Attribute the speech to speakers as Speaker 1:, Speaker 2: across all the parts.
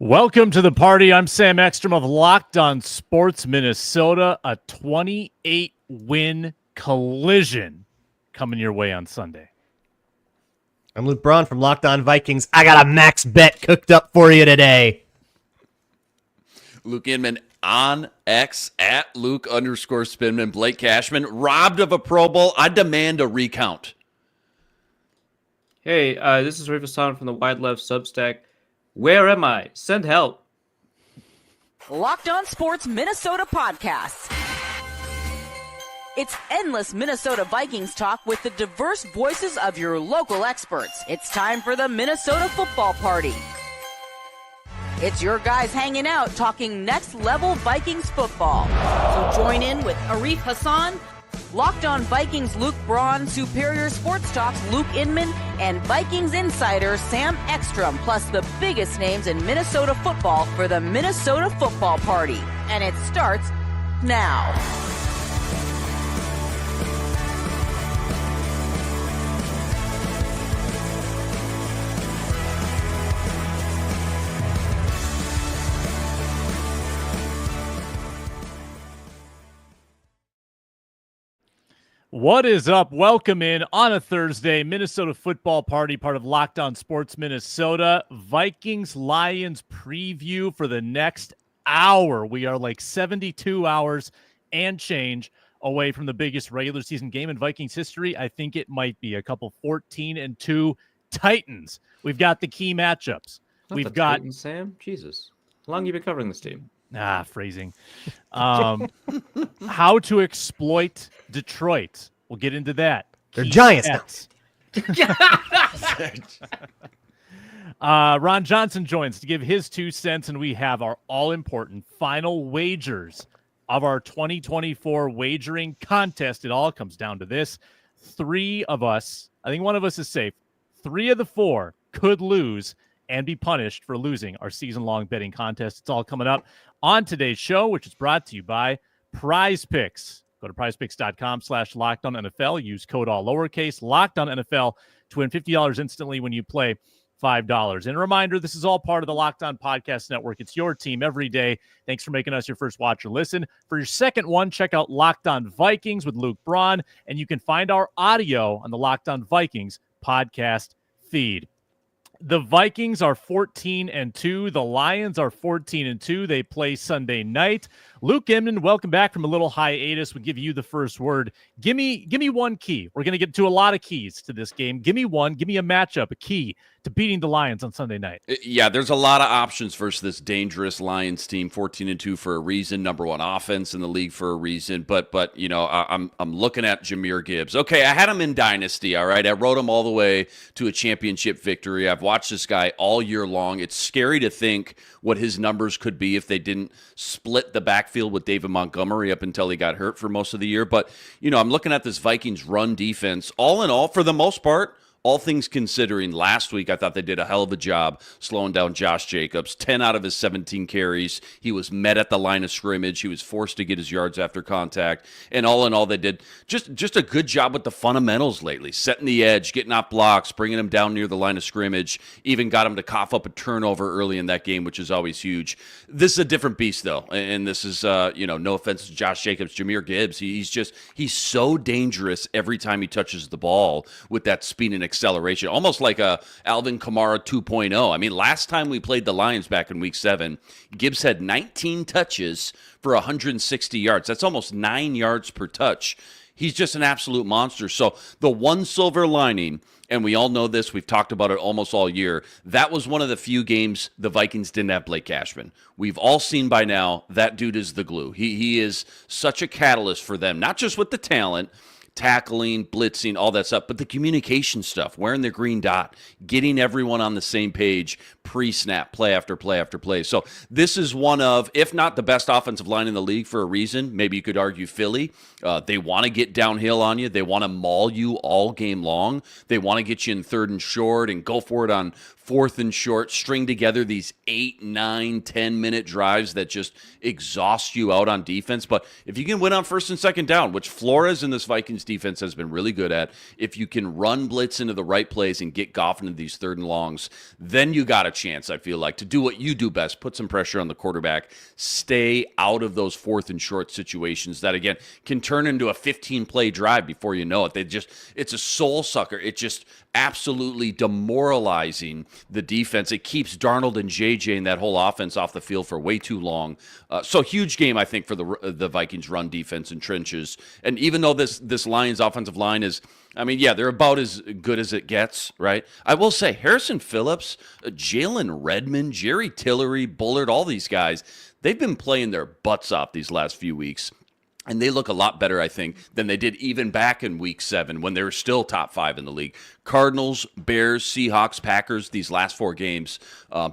Speaker 1: Welcome to the party. I'm Sam Ekstrom of Locked On Sports Minnesota. A 28-win collision coming your way on Sunday.
Speaker 2: I'm Luke Braun from Locked On Vikings. I got a max bet cooked up for you today.
Speaker 3: Luke Inman on X at Luke_Spinman. Blake Cashman robbed of a Pro Bowl. I demand a recount.
Speaker 4: Hey, this is Arif Hasan from the Wide Left Substack. Where am I? Send help.
Speaker 5: Locked On Sports Minnesota Podcasts. It's endless Minnesota Vikings talk with the diverse voices of your local experts. It's time for the Minnesota Football Party. It's your guys hanging out talking next level Vikings football. So join in with Arif Hasan, Locked On Vikings Luke Braun, Superior Sports Talk's Luke Inman, and Vikings insider Sam Ekstrom, plus the biggest names in Minnesota football for the Minnesota Football Party. And it starts now.
Speaker 1: What is up? Welcome in on a Thursday. Minnesota Football Party, part of Locked On Sports Minnesota. Vikings-Lions preview for the next hour. We are like 72 hours and change away from the biggest regular season game in Vikings history. I think it might be a couple 14-2 Titans. We've got the key matchups.
Speaker 4: We've got Titans, Sam. Jesus, how long have you been covering this team?
Speaker 1: Phrasing. How to exploit Detroit. We'll get into that.
Speaker 2: They're Giants
Speaker 1: now. Ron Johnson joins to give his 2 cents, and we have our all-important final wagers of our 2024 wagering contest. It all comes down to this. 3 of us, I think one of us is safe. 3 of the 4 could lose and be punished for losing our season-long betting contest. It's all coming up on today's show, which is brought to you by Prize Picks. Go to prizepicks.com/LockedOnNFL. Use code all lowercase LockedOnNFL to win $50 instantly when you play $5. And a reminder, this is all part of the Locked On Podcast Network. It's your team every day. Thanks for making us your first watch or listen. For your second one, check out Locked On Vikings with Luke Braun, and you can find our audio on the Locked On Vikings podcast feed. The Vikings are 14-2. The Lions are 14-2. They play Sunday night. Luke Inman, welcome back from a little hiatus. We'll give you the first word. Give me one key. We're going to get to a lot of keys to this game. Give me one. Give me a matchup, a key to beating the Lions on Sunday night.
Speaker 3: Yeah, there's a lot of options versus this dangerous Lions team. 14-2 for a reason. Number 1 offense in the league for a reason. But you know, I'm looking at Jahmyr Gibbs. Okay, I had him in Dynasty. All right, I rode him all the way to a championship victory. I've watched this guy all year long. It's scary to think what his numbers could be if they didn't split the backfield with David Montgomery up until he got hurt for most of the year. But, you know, I'm looking at this Vikings run defense. All in all, for the most part, all things considering, last week I thought they did a hell of a job slowing down Josh Jacobs. 10 out of his 17 carries, he was met at the line of scrimmage. He was forced to get his yards after contact. And all in all, they did just a good job with the fundamentals lately. Setting the edge, getting off blocks, bringing him down near the line of scrimmage. Even got him to cough up a turnover early in that game, which is always huge. This is a different beast, though. And this is, no offense to Josh Jacobs, Jahmyr Gibbs. He's so dangerous every time he touches the ball with that speed and acceleration, almost like a Alvin Kamara 2.0. I mean, last time we played the Lions back in week 7, Gibbs had 19 touches for 160 yards. That's almost 9 yards per touch. He's just an absolute monster. So the one silver lining, and we all know this, we've talked about it almost all year, that was one of the few games the Vikings didn't have Blake Cashman. We've all seen by now that dude is the glue. He is such a catalyst for them, not just with the talent, tackling, blitzing, all that stuff, but the communication stuff, wearing the green dot, getting everyone on the same page, pre-snap, play after play after play. So this is one of, if not the best offensive line in the league for a reason, maybe you could argue Philly. They want to get downhill on you. They want to maul you all game long. They want to get you in 3rd and short and go for it on 4th and short, string together these 8, 9, 10-minute drives that just exhaust you out on defense. But if you can win on 1st and 2nd down, which Flores in this Vikings defense has been really good at, if you can run blitz into the right plays and get Goff into these 3rd and longs, then you got a chance, I feel like, to do what you do best, put some pressure on the quarterback, stay out of those 4th and short situations that, again, can turn into a 15-play drive before you know it. It's a soul sucker. It's just absolutely demoralizing the defense. It keeps Darnold and JJ and that whole offense off the field for way too long. So huge game, I think, for the Vikings run defense and trenches. And even though this Lions offensive line is, I mean, yeah, they're about as good as it gets, right? I will say Harrison Phillips, Jalen Redmond, Jerry Tillery, Bullard, all these guys, they've been playing their butts off these last few weeks. And they look a lot better, I think, than they did even back in Week 7 when they were still top 5 in the league. Cardinals, Bears, Seahawks, Packers, these last 4 games,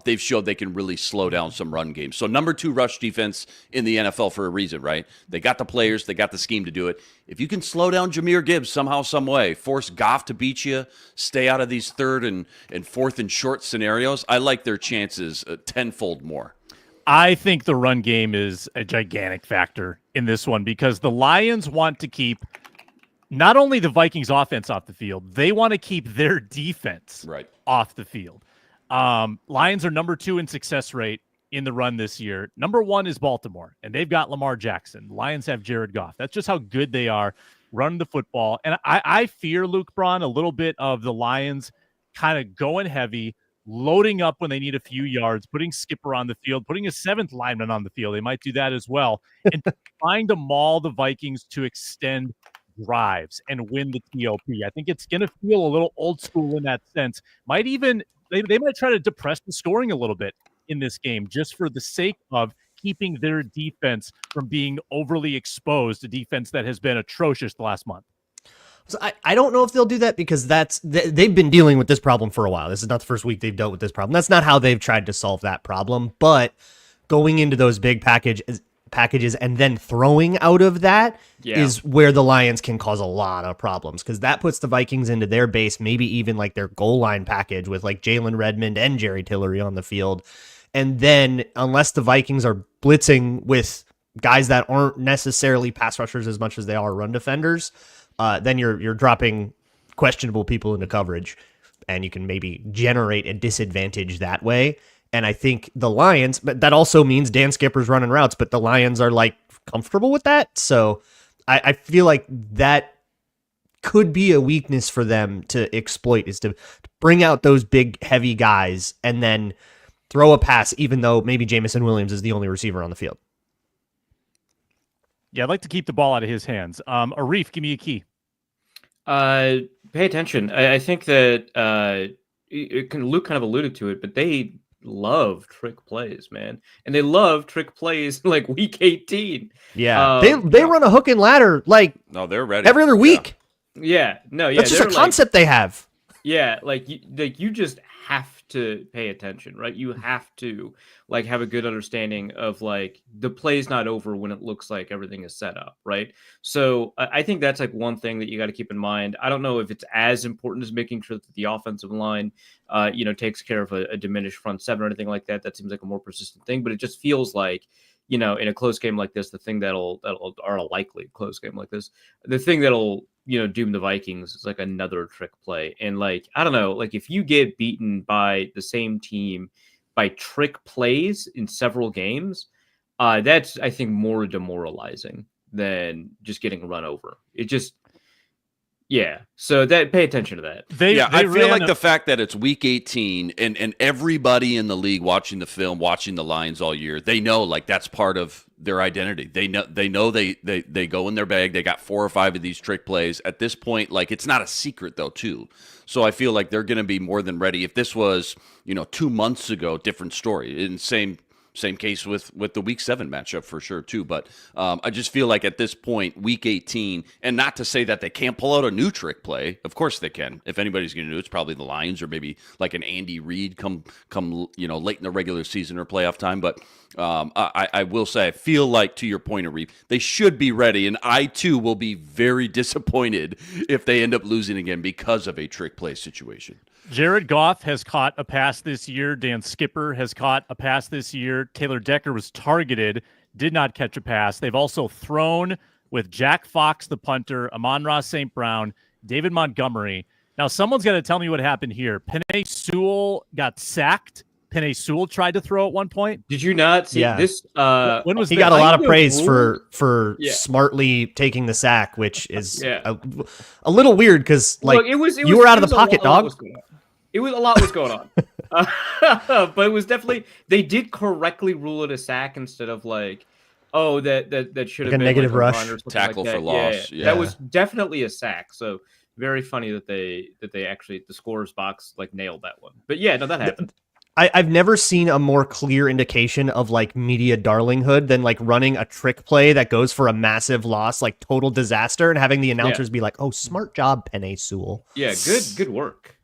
Speaker 3: they've showed they can really slow down some run games. So number 2 rush defense in the NFL for a reason, right? They got the players, they got the scheme to do it. If you can slow down Jahmyr Gibbs somehow, some way, force Goff to beat you, stay out of these 3rd and 4th and short scenarios, I like their chances tenfold more.
Speaker 1: I think the run game is a gigantic factor in this one because the Lions want to keep not only the Vikings offense off the field, they want to keep their defense off the field. Lions are number 2 in success rate in the run this year. Number 1 is Baltimore, and they've got Lamar Jackson. The Lions have Jared Goff. That's just how good they are running the football. And I fear, Luke Braun, a little bit of the Lions kind of going heavy, loading up when they need a few yards, putting Skipper on the field, putting a 7th lineman on the field. They might do that as well. And trying to maul the Vikings to extend drives and win the TOP. I think it's going to feel a little old school in that sense. Might even, they might try to depress the scoring a little bit in this game just for the sake of keeping their defense from being overly exposed, a defense that has been atrocious the last month.
Speaker 2: So I don't know if they'll do that because they've been dealing with this problem for a while. This is not the first week they've dealt with this problem. That's not how they've tried to solve that problem. But going into those big packages and then throwing out of that is where the Lions can cause a lot of problems because that puts the Vikings into their base, maybe even like their goal line package with like Jalen Redmond and Jerry Tillery on the field. And then unless the Vikings are blitzing with guys that aren't necessarily pass rushers as much as they are run defenders, then you're dropping questionable people into coverage, and you can maybe generate a disadvantage that way. And I think the Lions, but that also means Dan Skipper's running routes, but the Lions are like comfortable with that. So I feel like that could be a weakness for them to exploit, is to bring out those big, heavy guys and then throw a pass, even though maybe Jamison Williams is the only receiver on the field.
Speaker 1: Yeah, I'd like to keep the ball out of his hands. Arif, give me a key.
Speaker 4: Pay attention. I think that Luke kind of alluded to it, but they love trick plays, man. And they love trick plays like week 18.
Speaker 2: Yeah. They run a hook and ladder like
Speaker 3: they're ready
Speaker 2: every other week.
Speaker 4: Yeah. No, yeah.
Speaker 2: That's just a concept they have.
Speaker 4: Yeah, you just have to pay attention, right? You have to have a good understanding of the play's not over when it looks like everything is set up, right? So I think that's one thing that you got to keep in mind. I don't know if it's as important as making sure that the offensive line, takes care of a diminished front seven or anything like that. That seems like a more persistent thing, but it just feels like, in a close game like this, the thing or a likely close game like this, the thing that'll doom the Vikings is another trick play. And I don't know, if you get beaten by the same team by trick plays in several games, that's, I think, more demoralizing than just getting run over. It just, yeah. So pay attention to that.
Speaker 3: I feel like the fact that it's week 18 and everybody in the league watching the film, watching the Lions all year, they know that's part of their identity. They know they go in their bag. They got 4 or 5 of these trick plays at this point. It's not a secret though, too. So I feel like they're going to be more than ready. If this was, 2 months ago, different story. In same case with the Week 7 matchup for sure, too. But I just feel like at this point, Week 18, and not to say that they can't pull out a new trick play. Of course they can. If anybody's going to do it, it's probably the Lions or maybe an Andy Reid come late in the regular season or playoff time. But I will say, I feel like, to your point, Arif, they should be ready. And I, too, will be very disappointed if they end up losing again because of a trick play situation.
Speaker 1: Jared Goff has caught a pass this year. Dan Skipper has caught a pass this year. Taylor Decker was targeted, did not catch a pass. They've also thrown with Jack Fox, the punter, Amon-Ra St. Brown, David Montgomery. Now, someone's got to tell me what happened here. Penei Sewell got sacked. Penei Sewell tried to throw at one point.
Speaker 4: Did you not see this?
Speaker 1: When was
Speaker 2: he
Speaker 1: this?
Speaker 2: got a lot of
Speaker 4: the
Speaker 2: praise
Speaker 4: rule-
Speaker 2: for
Speaker 4: Yeah.
Speaker 2: smartly taking the sack, which is
Speaker 4: Yeah.
Speaker 2: a little weird because like
Speaker 4: Look,
Speaker 2: you were out of the pocket, dog.
Speaker 4: It was a lot was going on. But it was definitely, they did correctly rule it a sack instead of like, oh, that should have
Speaker 2: Like a
Speaker 4: been
Speaker 2: negative
Speaker 4: like a
Speaker 2: rush.
Speaker 4: run or something
Speaker 3: Tackle
Speaker 4: like
Speaker 3: for
Speaker 4: that.
Speaker 3: loss,
Speaker 4: Yeah.
Speaker 3: yeah.
Speaker 4: That was definitely a sack. So very funny that they actually, the scorer's box like nailed that one. But yeah, no, that happened.
Speaker 2: I've never seen a more clear indication of like media darlinghood than like running a trick play that goes for a massive loss, like total disaster, and having the announcers be like, "Oh, smart job, Penei Sewell."
Speaker 4: Yeah, good work.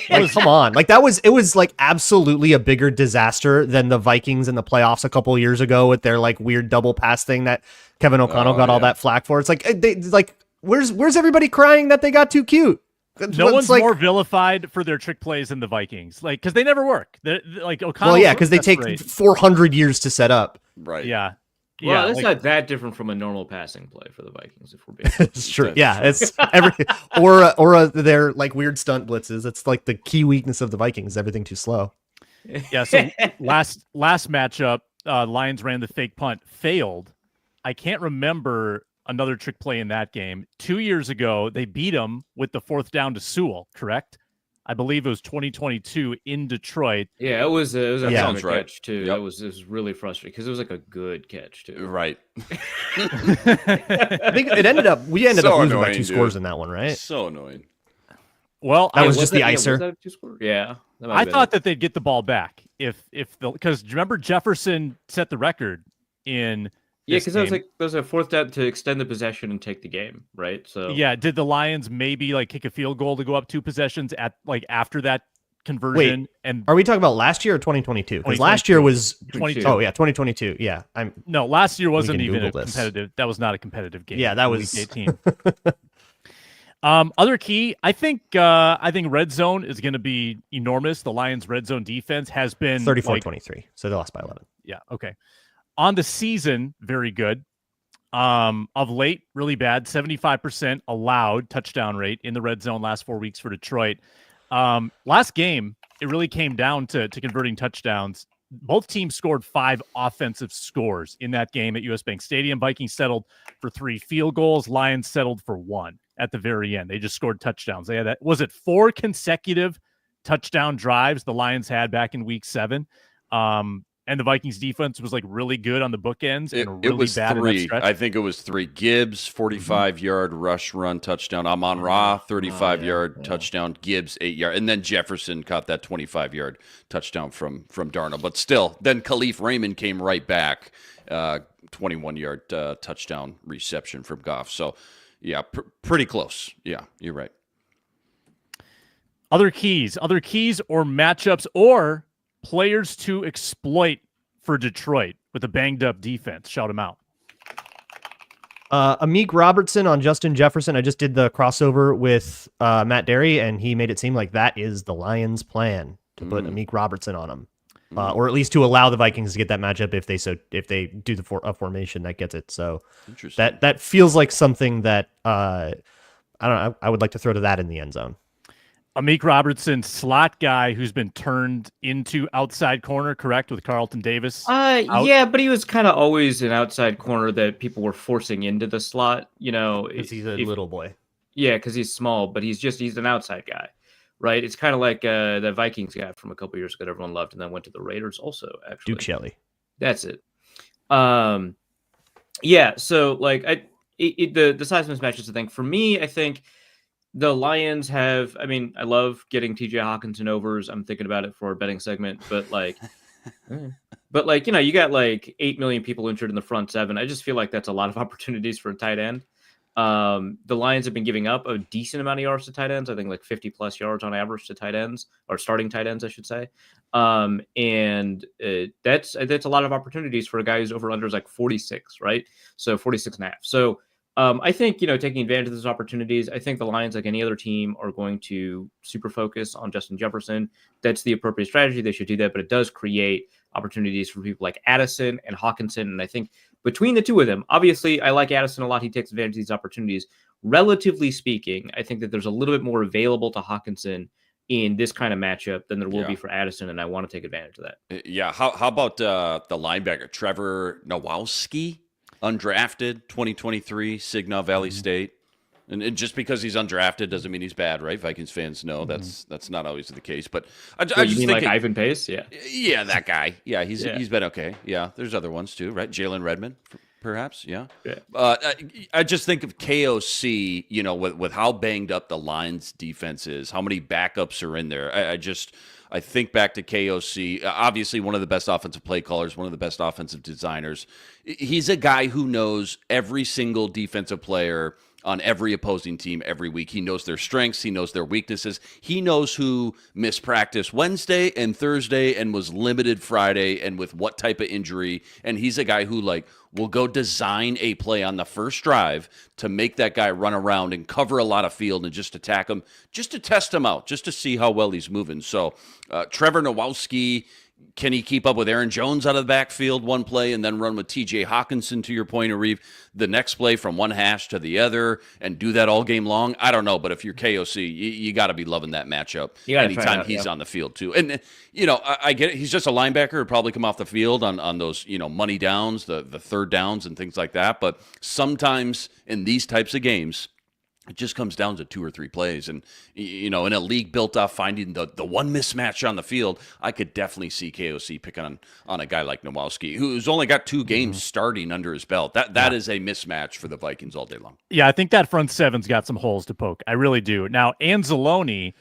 Speaker 2: Like, come on, like it was like absolutely a bigger disaster than the Vikings in the playoffs a couple years ago with their like weird double pass thing that Kevin O'Connell got all that flack for. It's like where's everybody crying that they got too cute?
Speaker 1: No one's more vilified for their trick plays than the Vikings, like because they never work. They're like O'Connell.
Speaker 2: Well, yeah, because they take 400 years to set up.
Speaker 3: Right.
Speaker 1: Yeah.
Speaker 4: Well, that's
Speaker 1: like,
Speaker 4: not that different from a normal passing play for the Vikings, if we're being
Speaker 2: It's true. Yeah, it's every or their like weird stunt blitzes. It's like the key weakness of the Vikings. Everything too slow.
Speaker 1: yeah. So last matchup, Lions ran the fake punt, failed. I can't remember another trick play in that game. 2 years ago, they beat them with the fourth down to Sewell, correct? I believe it was 2022 in Detroit.
Speaker 4: Yeah, it was a
Speaker 3: sounds
Speaker 4: catch
Speaker 3: right.
Speaker 4: too.
Speaker 3: Yep.
Speaker 4: It was really frustrating because it was like a good catch too.
Speaker 3: Right.
Speaker 2: I think we ended up losing by
Speaker 3: annoying,
Speaker 2: 2
Speaker 3: dude.
Speaker 2: scores in that one, right?
Speaker 3: So annoying.
Speaker 1: Well,
Speaker 2: That
Speaker 1: I
Speaker 2: was just the
Speaker 4: Was
Speaker 2: icer.
Speaker 4: that a two-score? Yeah. that might
Speaker 1: I
Speaker 4: have been
Speaker 1: thought
Speaker 4: it.
Speaker 1: that they'd get the ball back if because remember Jefferson set the record in
Speaker 4: Yeah,
Speaker 1: this
Speaker 4: because that was
Speaker 1: game.
Speaker 4: like there was a fourth down to extend the possession and take the game, right? So
Speaker 1: Yeah, did the Lions maybe like kick a field goal to go up 2 possessions at like after that conversion? And
Speaker 2: Are we talking about last year or 2022? Because last year was
Speaker 1: 22.
Speaker 2: Oh yeah, 2022. Yeah,
Speaker 1: No, last year wasn't
Speaker 2: can
Speaker 1: even a
Speaker 2: Google this.
Speaker 1: competitive. That was not a competitive game.
Speaker 2: Yeah, that
Speaker 1: in
Speaker 2: was-
Speaker 1: Week 18. Other key, I think red zone is going to be enormous. The Lions' red zone defense has been
Speaker 2: 34-23. So they lost by 11.
Speaker 1: Yeah. Okay. On the season, very good. Of late, really bad. 75% allowed touchdown rate in the red zone last 4 weeks for Detroit. Last game, it really came down to converting touchdowns. Both teams scored 5 offensive scores in that game at US Bank Stadium. Vikings settled for 3 field goals. Lions settled for 1 at the very end. They just scored touchdowns. They had that. Was it 4 consecutive touchdown drives the Lions had back in week 7? And the Vikings defense was like really good on the bookends and
Speaker 3: It
Speaker 1: really
Speaker 3: was
Speaker 1: bad in that
Speaker 3: 3.
Speaker 1: stretch.
Speaker 3: I think it was 3. Gibbs, 45-yard rush run touchdown. Amon-Ra, 35-yard touchdown. Gibbs, 8-yard. And then Jefferson caught that 25-yard touchdown from Darnold. But still, then Khalif Raymond came right back. 21-yard touchdown reception from Goff. So, yeah, pretty close. Yeah, you're right.
Speaker 1: Other keys or matchups or players to exploit for Detroit with a banged up defense. Shout them out.
Speaker 2: Amik Robertson on Justin Jefferson. I just did the crossover with Matt Derry, and he made it seem like that is the Lions' plan to put Amik Robertson on him, or at least to allow the Vikings to get that matchup if they do the a formation that gets it. So
Speaker 3: Interesting.
Speaker 2: that feels like something that I don't know. I would like to throw to that in the end zone.
Speaker 1: Amik Robertson, slot guy who's been turned into outside corner, correct, with Carlton Davis? out?
Speaker 4: Yeah, but he was kind of always an outside corner that people were forcing into the slot. You know,
Speaker 2: Because he's a little boy.
Speaker 4: Yeah, because he's small, but he's an outside guy, right? It's kind of like the Vikings guy from a couple years ago that everyone loved and then went to the Raiders also, actually.
Speaker 2: Duke Shelley.
Speaker 4: That's it. Yeah, so like the size mismatch is the thing. For me, I think the Lions have, I mean, I love getting TJ Hawkinson overs. I'm thinking about it for our betting segment, but like, you know, you got like 8 million people injured in the front 7. I just feel like that's a lot of opportunities for a tight end. The Lions have been giving up a decent amount of yards to tight ends. I think like 50 plus yards on average to tight ends, or starting tight ends, I should say. And that's a lot of opportunities for a guy who's over under is like 46, right? So 46 and a half. So I think, taking advantage of those opportunities, I think the Lions, like any other team, are going to super focus on Justin Jefferson. That's the appropriate strategy. They should do that, but it does create opportunities for people like Addison and Hawkinson. And I think between the two of them, obviously, I like Addison a lot. He takes advantage of these opportunities. Relatively speaking, I think that there's a little bit more available to Hawkinson in this kind of matchup than there will be for Addison, and I want to take advantage of that.
Speaker 3: Yeah. How about the linebacker, Trevor Nowalski? Undrafted, 2023, Signal Valley State. And just because he's undrafted doesn't mean he's bad, right? Vikings fans know that's not always the case. But I just
Speaker 4: mean
Speaker 3: think
Speaker 4: like Ivan Pace?
Speaker 3: Yeah, that guy. Yeah, he's been okay. Yeah, there's other ones too, right? Jalen Redmond, perhaps. Yeah. I just think of KOC, with how banged up the Lions defense is, how many backups are in there. I think back to KOC, obviously one of the best offensive play callers, one of the best offensive designers. He's a guy who knows every single defensive player on every opposing team every week. He knows their strengths. He knows their weaknesses. He knows who missed practice Wednesday and Thursday and was limited Friday and with what type of injury. And he's a guy who will go design a play on the first drive to make that guy run around and cover a lot of field and just attack him, just to test him out, just to see how well he's moving. So Trevor Nowalski, can he keep up with Aaron Jones out of the backfield one play and then run with TJ Hawkinson, to your point, Arif, the next play from one hash to the other and do that all game long? I don't know, but if you're KOC, you got to be loving that matchup anytime he's on the field too. And, I get it. He's just a linebacker who'd probably come off the field on those, money downs, the third downs and things like that. But sometimes in these types of games, it just comes down to 2 or 3 plays. And, in a league built off finding the one mismatch on the field, I could definitely see KOC picking on a guy like Nowalski, who's only got 2 games starting under his belt. That is a mismatch for the Vikings all day long.
Speaker 1: Yeah, I think that front seven's got some holes to poke. I really do. Now, Anzalone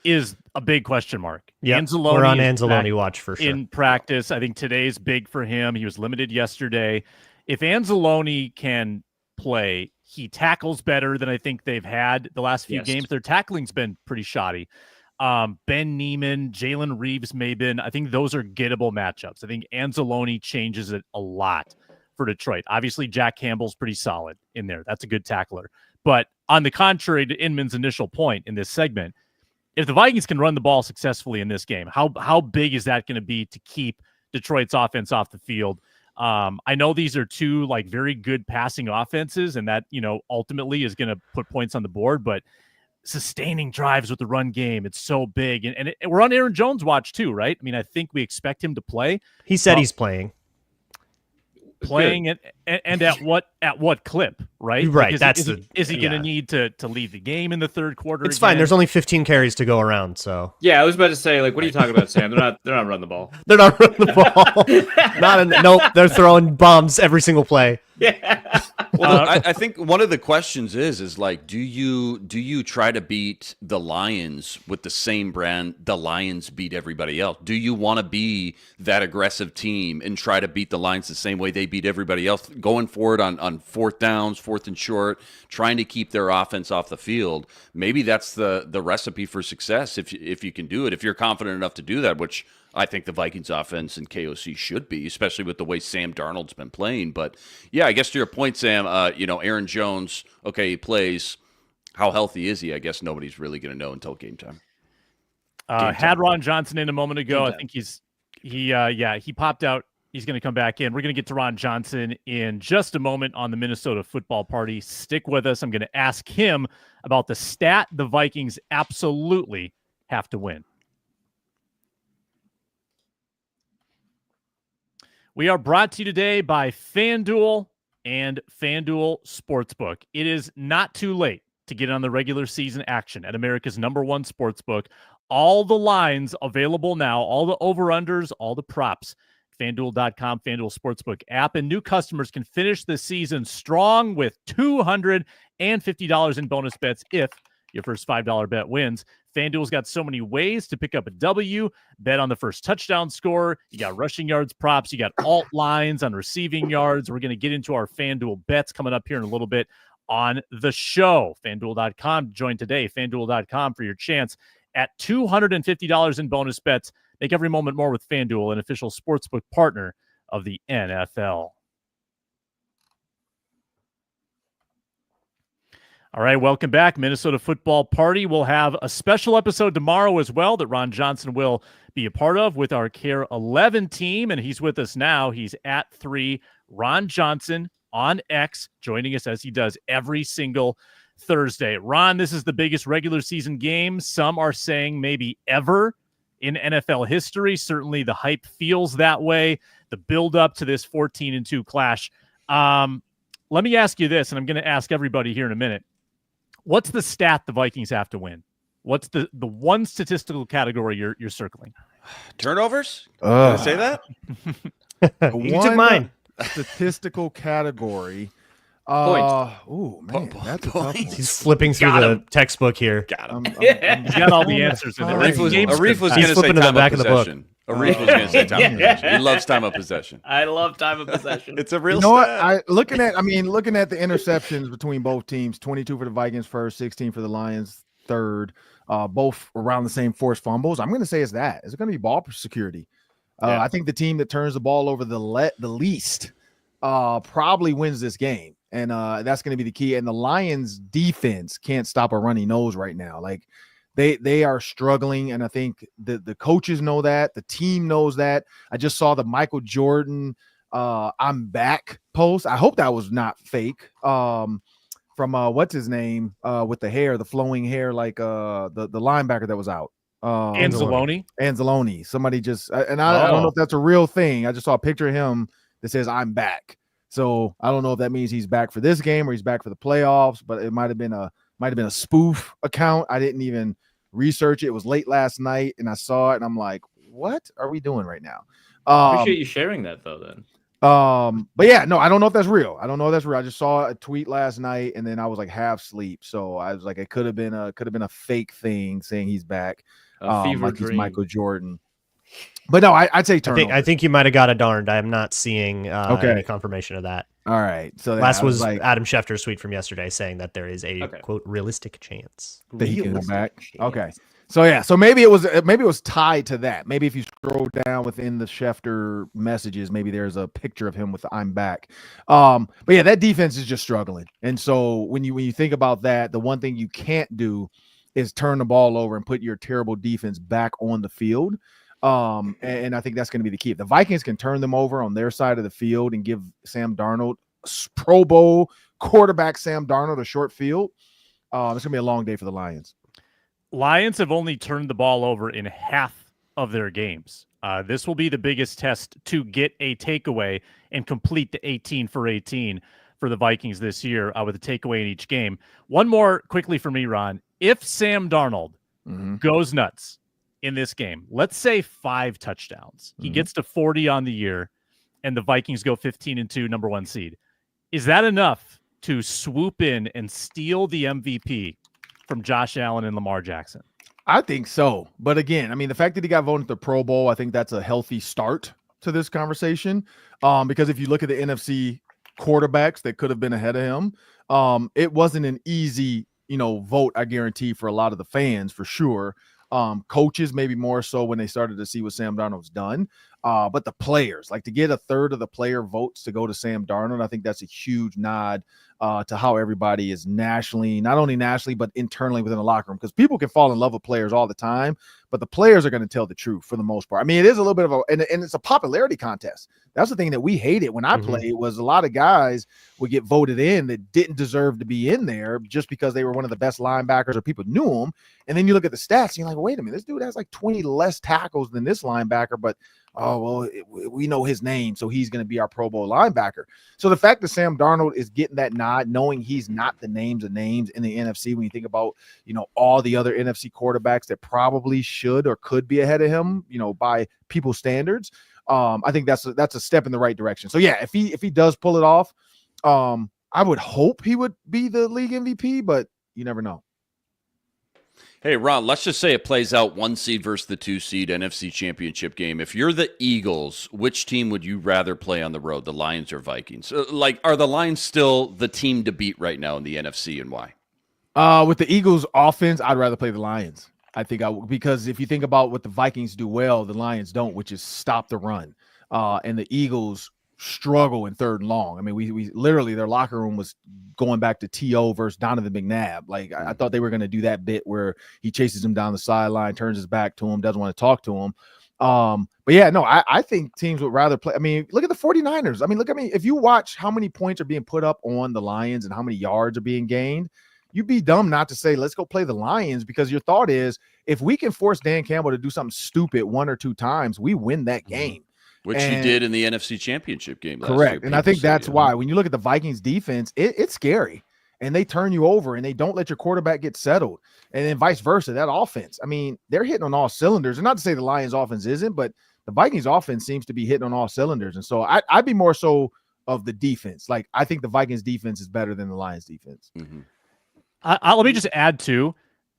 Speaker 1: is a big question mark.
Speaker 2: Yeah, we're on Anzalone watch for sure.
Speaker 1: In practice, I think today's big for him. He was limited yesterday. If Anzalone can play, he tackles better than I think they've had the last few games. Their tackling's been pretty shoddy. Ben Neiman, Jalen Reeves, Mabin, I think those are gettable matchups. I think Anzalone changes it a lot for Detroit. Obviously, Jack Campbell's pretty solid in there. That's a good tackler. But on the contrary to Inman's initial point in this segment, if the Vikings can run the ball successfully in this game, how big is that going to be to keep Detroit's offense off the field? I know these are 2 very good passing offenses, and that, ultimately is going to put points on the board, but sustaining drives with the run game, it's so big. And we're on Aaron Jones watch too, right? I mean, I think we expect him to play.
Speaker 2: He said he's playing
Speaker 1: it, and at what clip, right?
Speaker 2: Right.
Speaker 1: Is he going to need to leave the game in the third quarter?
Speaker 2: It's fine. There's only 15 carries to go around. So
Speaker 4: yeah, I was about to say, what are you talking about, Sam? They're not running the ball.
Speaker 2: They're not running the ball. Nope. They're throwing bombs every single play.
Speaker 4: Yeah.
Speaker 3: Well, I think one of the questions is do you try to beat the Lions with the same brand the Lions beat everybody else? Do you want to be that aggressive team and try to beat the Lions the same way they beat everybody else, going for it on fourth downs, fourth and short, trying to keep their offense off the field? Maybe that's the recipe for success if you can do it, if you're confident enough to do that, which I think the Vikings offense and KOC should be, especially with the way Sam Darnold's been playing. But yeah, I guess to your point, Sam, Aaron Jones, okay, he plays. How healthy is he? I guess nobody's really going to know until game time.
Speaker 1: Had Ron Johnson in a moment ago. I think he popped out. He's going to come back in. We're going to get to Ron Johnson in just a moment on the Minnesota Football Party. Stick with us. I'm going to ask him about the stat the Vikings absolutely have to win. We are brought to you today by FanDuel and FanDuel Sportsbook. It is not too late to get on the regular season action at America's #1 sportsbook. All the lines available now, all the over-unders, all the props. FanDuel.com, FanDuel Sportsbook app. And new customers can finish the season strong with $250 in bonus bets if your first $5 bet wins. FanDuel's got so many ways to pick up a W. Bet on the first touchdown score. You got rushing yards props. You got alt lines on receiving yards. We're going to get into our FanDuel bets coming up here in a little bit on the show. FanDuel.com. Join today. FanDuel.com for your chance at $250 in bonus bets. Make every moment more with FanDuel, an official sportsbook partner of the NFL. All right, welcome back, Minnesota Football Party. We'll have a special episode tomorrow as well that Ron Johnson will be a part of with our Care 11 team, and he's with us now. He's at 3, Ron Johnson on X, joining us as he does every single Thursday. Ron, this is the biggest regular season game. Some are saying maybe ever in NFL history. Certainly the hype feels that way. The build up to this 14-2 clash. Let me ask you this, and I'm going to ask everybody here in a minute. What's the stat the Vikings have to win? What's the one statistical category you're circling?
Speaker 3: Turnovers? Did I say that?
Speaker 2: You took mine.
Speaker 6: Statistical category.
Speaker 4: Points.
Speaker 6: Oh man, that's a tough one.
Speaker 2: He's flipping through
Speaker 3: Got
Speaker 2: the
Speaker 3: him.
Speaker 2: textbook here.
Speaker 3: Got him.
Speaker 1: He's got all the answers in there.
Speaker 3: Arif was going to
Speaker 2: He's
Speaker 3: say
Speaker 2: flipping to the
Speaker 3: time
Speaker 2: back
Speaker 3: of
Speaker 2: of the book.
Speaker 3: possession. Arif was going to say time of possession. He loves time of possession.
Speaker 4: I love time of possession.
Speaker 3: It's a real
Speaker 6: You know what?
Speaker 3: stat.
Speaker 6: Looking at the interceptions between both teams, 22 for the Vikings first, 16 for the Lions third, both around the same forced fumbles. I'm going to say it's that. It's going to be ball security.
Speaker 3: Yeah.
Speaker 6: I think the team that turns the ball over the least probably wins this game. And that's going to be the key. And the Lions defense can't stop a runny nose right now. Like they are struggling. And I think the coaches know that. The team knows that. I just saw the Michael Jordan I'm back post. I hope that was not fake. From what's his name with the hair, the flowing hair, like the linebacker that was out.
Speaker 1: Anzalone.
Speaker 6: Somebody just I don't know if that's a real thing. I just saw a picture of him that says I'm back. So I don't know if that means he's back for this game or he's back for the playoffs, but it might have been a spoof account. I didn't even research it. It was late last night and I saw it and I'm like, what are we doing right now?
Speaker 4: Appreciate you sharing that though then.
Speaker 6: But yeah, no, I don't know if that's real. I just saw a tweet last night and then I was like half asleep. So I was like, it could have been a fake thing saying he's back.
Speaker 4: A fever
Speaker 6: like
Speaker 4: dream.
Speaker 6: he's Michael Jordan. But no, I'd say turnover.
Speaker 2: I think you might have got a darned. I am not seeing any confirmation of that.
Speaker 6: All right. So
Speaker 2: Last was
Speaker 6: like
Speaker 2: Adam Schefter's tweet from yesterday saying that there is a quote realistic chance
Speaker 6: that he can go back. Okay. So yeah, so maybe it was tied to that. Maybe if you scroll down within the Schefter messages, maybe there's a picture of him with the I'm back. But yeah, that defense is just struggling. And so when you think about that, the one thing you can't is turn the ball over and put your terrible defense back on the field. And I think that's going to be the key. If the Vikings can turn them over on their side of the field and give Sam Darnold, Pro Bowl quarterback Sam Darnold, a short field, it's going to be a long day for the Lions.
Speaker 1: Lions have only turned the ball over in half of their games. This will be the biggest test to get a takeaway and complete the 18 for 18 for the Vikings this year with a takeaway in each game. One more quickly for me, Ron. If Sam Darnold goes nuts in this game, let's say 5 touchdowns, he gets to 40 on the year, and the Vikings go 15-2, number 1 seed. Is that enough to swoop in and steal the MVP from Josh Allen and Lamar Jackson?
Speaker 6: I think so. But again, I mean, the fact that he got voted to the Pro Bowl, I think that's a healthy start to this conversation. Because if you look at the NFC quarterbacks that could have been ahead of him, it wasn't an easy, vote, I guarantee, for a lot of the fans, for sure. Coaches maybe more so when they started to see what Sam Darnold's done. But the players, like to get a third of the player votes to go to Sam Darnold, I think that's a huge nod to how everybody is nationally, not only nationally, but internally within the locker room. Because people can fall in love with players all the time, but the players are going to tell the truth for the most part. I mean, it is a little bit of and it's a popularity contest. That's the thing that we hated when I played, was a lot of guys would get voted in that didn't deserve to be in there just because they were one of the best linebackers or people knew them. And then you look at the stats and you're like, wait a minute, this dude has like 20 less tackles than this linebacker, but we know his name, so he's going to be our Pro Bowl linebacker. So the fact that Sam Darnold is getting that nod, knowing he's not the names of names in the NFC, when you think about, all the other NFC quarterbacks that probably should or could be ahead of him, by people's standards, I think that's a step in the right direction. So yeah, if he does pull it off, I would hope he would be the league MVP, but you never know.
Speaker 3: Hey, Ron, let's just say it plays out 1 seed versus the 2 seed NFC championship game. If you're the Eagles, which team would you rather play on the road, the Lions or Vikings? Are the Lions still the team to beat right now in the NFC, and why?
Speaker 6: With the Eagles offense, I'd rather play the Lions. I think because if you think about what the Vikings do well, the Lions don't, which is stop the run. And the Eagles struggle in 3rd and long. I mean, we literally, their locker room was going back to T.O. versus Donovan McNabb. Like, I thought they were going to do that bit where he chases him down the sideline, turns his back to him, doesn't want to talk to him. But yeah, no, I think teams would rather play. I mean, look at the 49ers. I mean, if you watch how many points are being put up on the Lions and how many yards are being gained, you'd be dumb not to say, let's go play the Lions, because your thought is, if we can force Dan Campbell to do something stupid 1 or 2 times, we win that game.
Speaker 3: Which he did in the NFC Championship game last
Speaker 6: correct.
Speaker 3: year.
Speaker 6: And I think that's why when you look at the Vikings defense, it's scary. And they turn you over and they don't let your quarterback get settled. And then vice versa, that offense. I mean, they're hitting on all cylinders. And not to say the Lions offense isn't, but the Vikings offense seems to be hitting on all cylinders. And so I'd be more so of the defense. Like, I think the Vikings defense is better than the Lions defense.
Speaker 3: Mm-hmm.
Speaker 1: Let me just add too.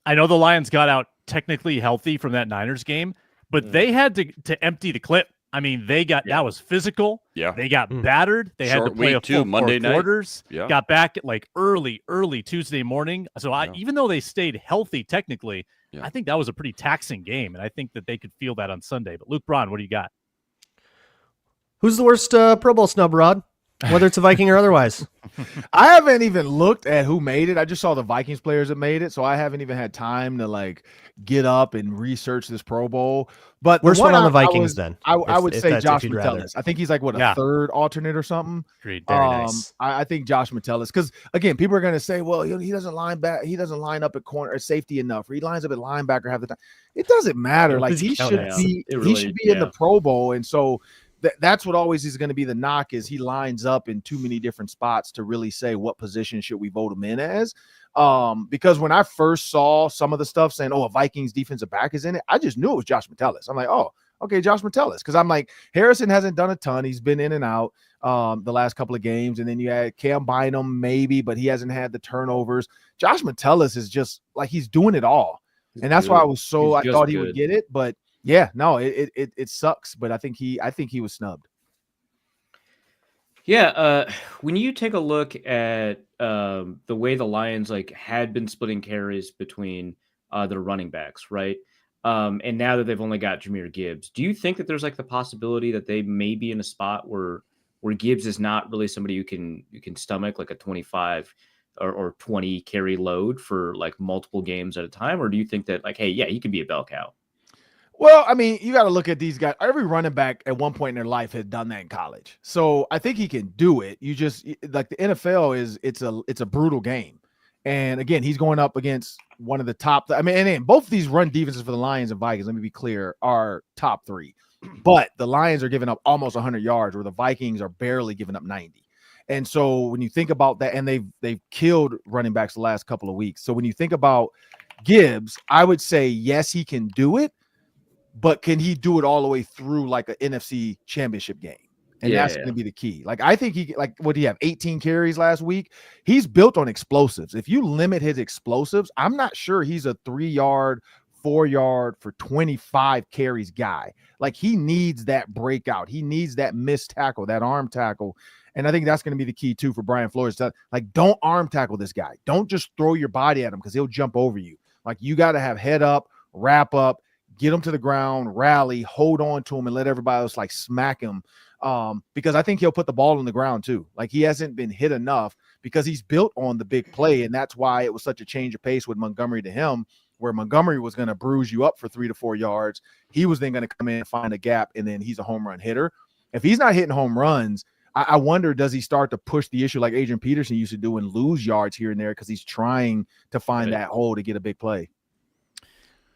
Speaker 1: I know the Lions got out technically healthy from that Niners game, but they had to empty the clip. I mean, that was physical.
Speaker 3: Yeah.
Speaker 1: They got battered. They had to play a full
Speaker 3: Monday
Speaker 1: 4 quarters.
Speaker 3: night. Yeah.
Speaker 1: Got back at like early Tuesday morning. So even though they stayed healthy technically, I think that was a pretty taxing game. And I think that they could feel that on Sunday. But Luke Braun, what do you got?
Speaker 2: Who's the worst Pro Bowl snub, Rod? Whether it's a Viking or otherwise.
Speaker 6: I haven't even looked at who made it. I just saw the Vikings players that made it, so I haven't even had time to like get up and research this Pro Bowl. But
Speaker 2: worst one on the Vikings then.
Speaker 6: I would say Josh Metellus. I think he's like a 3rd alternate or something.
Speaker 1: Agreed. Very nice.
Speaker 6: I think Josh Metellus, because again, people are going to say, well, he doesn't line up at corner or safety enough, or he lines up at linebacker half the time. It doesn't matter. Like, he should be in the Pro Bowl, and so. That's what always is going to be the knock, is he lines up in too many different spots to really say what position should we vote him in as. Because when I first saw some of the stuff saying, a Vikings defensive back is in it, I just knew it was Josh Metellus. I'm like, oh, okay, Josh Metellus. Because I'm like, Harrison hasn't done a ton. He's been in and out the last couple of games. And then you had Cam Bynum maybe, but he hasn't had the turnovers. Josh Metellus is just like, he's doing it all. And that's why I thought he would get it. But yeah, no, it sucks, but I think he was snubbed.
Speaker 4: Yeah, when you take a look at the way the Lions had been splitting carries between their running backs, right? And now that they've only got Jahmyr Gibbs, do you think that there's the possibility that they may be in a spot where Gibbs is not really somebody you can stomach like a 25 or 20 carry load for multiple games at a time, or do you think that hey, yeah, he could be a bell cow?
Speaker 6: Well, I mean, you got to look at these guys. Every running back at one point in their life has done that in college. So I think he can do it. You just the NFL it's a brutal game. And again, he's going up against one of the top. I mean, and both of these run defenses for the Lions and Vikings, let me be clear, are top 3. But the Lions are giving up almost 100 yards, where the Vikings are barely giving up 90. And so when you think about that, and they've killed running backs the last couple of weeks. So when you think about Gibbs, I would say yes, he can do it. But can he do it all the way through like an NFC championship game? And that's going to be the key. I think what did he have? 18 carries last week. He's built on explosives. If you limit his explosives, I'm not sure he's a 3-yard, 4-yard for 25 carries guy. He needs that breakout. He needs that missed tackle, that arm tackle. And I think that's going to be the key too for Brian Flores. Don't arm tackle this guy. Don't just throw your body at him because he'll jump over you. You got to have head up, wrap up, get him to the ground, rally, hold on to him, and let everybody else smack him. Because I think he'll put the ball on the ground too. He hasn't been hit enough because he's built on the big play. And that's why it was such a change of pace with Montgomery to him, where Montgomery was going to bruise you up for 3 to 4 yards. He was then going to come in and find a gap, and then he's a home run hitter. If he's not hitting home runs, I wonder, does he start to push the issue like Adrian Peterson used to do and lose yards here and there because he's trying to find that hole to get a big play?